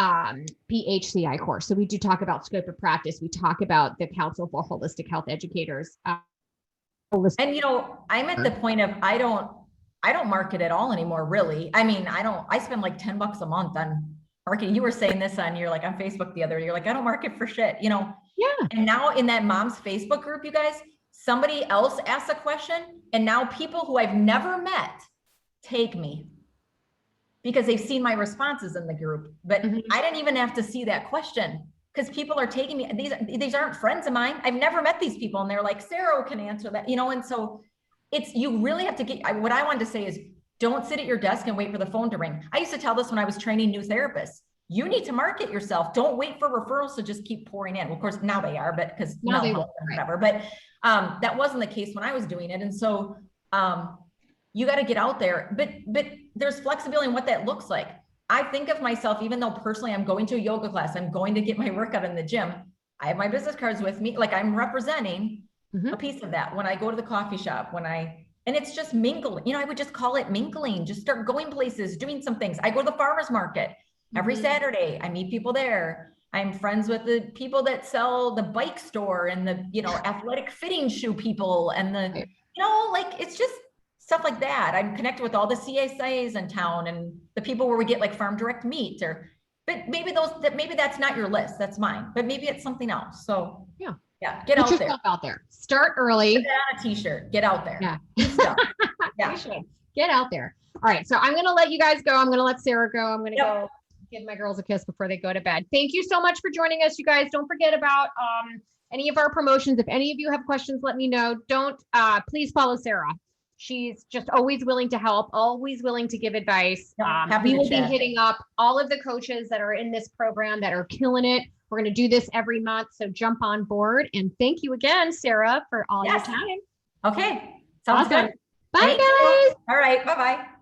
PHCI course. So we do talk about scope of practice. We talk about the Council for Holistic Health Educators. And I'm at the point of I don't market at all anymore, really. I mean, I spend like $10 a month on marketing. You were saying this on Facebook the other day, you're like, I don't market for shit, And now in that mom's Facebook group, you guys, somebody else asks a question, and now people who I've never met take me because they've seen my responses in the group, but I didn't even have to see that question because people are taking me. These aren't friends of mine. I've never met these people. And they're like, Sarah can answer that, and so you really have to what I wanted to say is don't sit at your desk and wait for the phone to ring. I used to tell this when I was training new therapists. You need to market yourself. Don't wait for referrals to just keep pouring in. Well, of course, now they are, but because now they will, whatever. But that wasn't the case when I was doing it. And so you got to get out there, but there's flexibility in what that looks like. I think of myself, even though personally I'm going to a yoga class, I'm going to get my workout in the gym. I have my business cards with me. Like I'm representing a piece of that when I go to the coffee shop, and it's just mingling, I would just call it mingling, just start going places, doing some things. I go to the farmer's market every Saturday. I meet people there. I'm friends with the people that sell the bike store and the, athletic fitting shoe people and the, it's just stuff like that. I'm connected with all the CSAs in town and the people where we get like farm direct meat but maybe that's not your list. That's mine, but maybe it's something else. So get out there. Out there. Start early. Put that on a t-shirt. Get out there. You should. Get out there. All right. So I'm going to let you guys go. I'm going to let Sarah go. I'm going to go give my girls a kiss before they go to bed. Thank you so much for joining us, you guys. Don't forget about any of our promotions. If any of you have questions, let me know. Please follow Sarah. She's just always willing to help, always willing to give advice. We will be hitting up all of the coaches that are in this program that are killing it. We're going to do this every month. So jump on board. And thank you again, Sarah, for all your time. Okay. Sounds awesome. good. Bye, guys. All right. Bye-bye.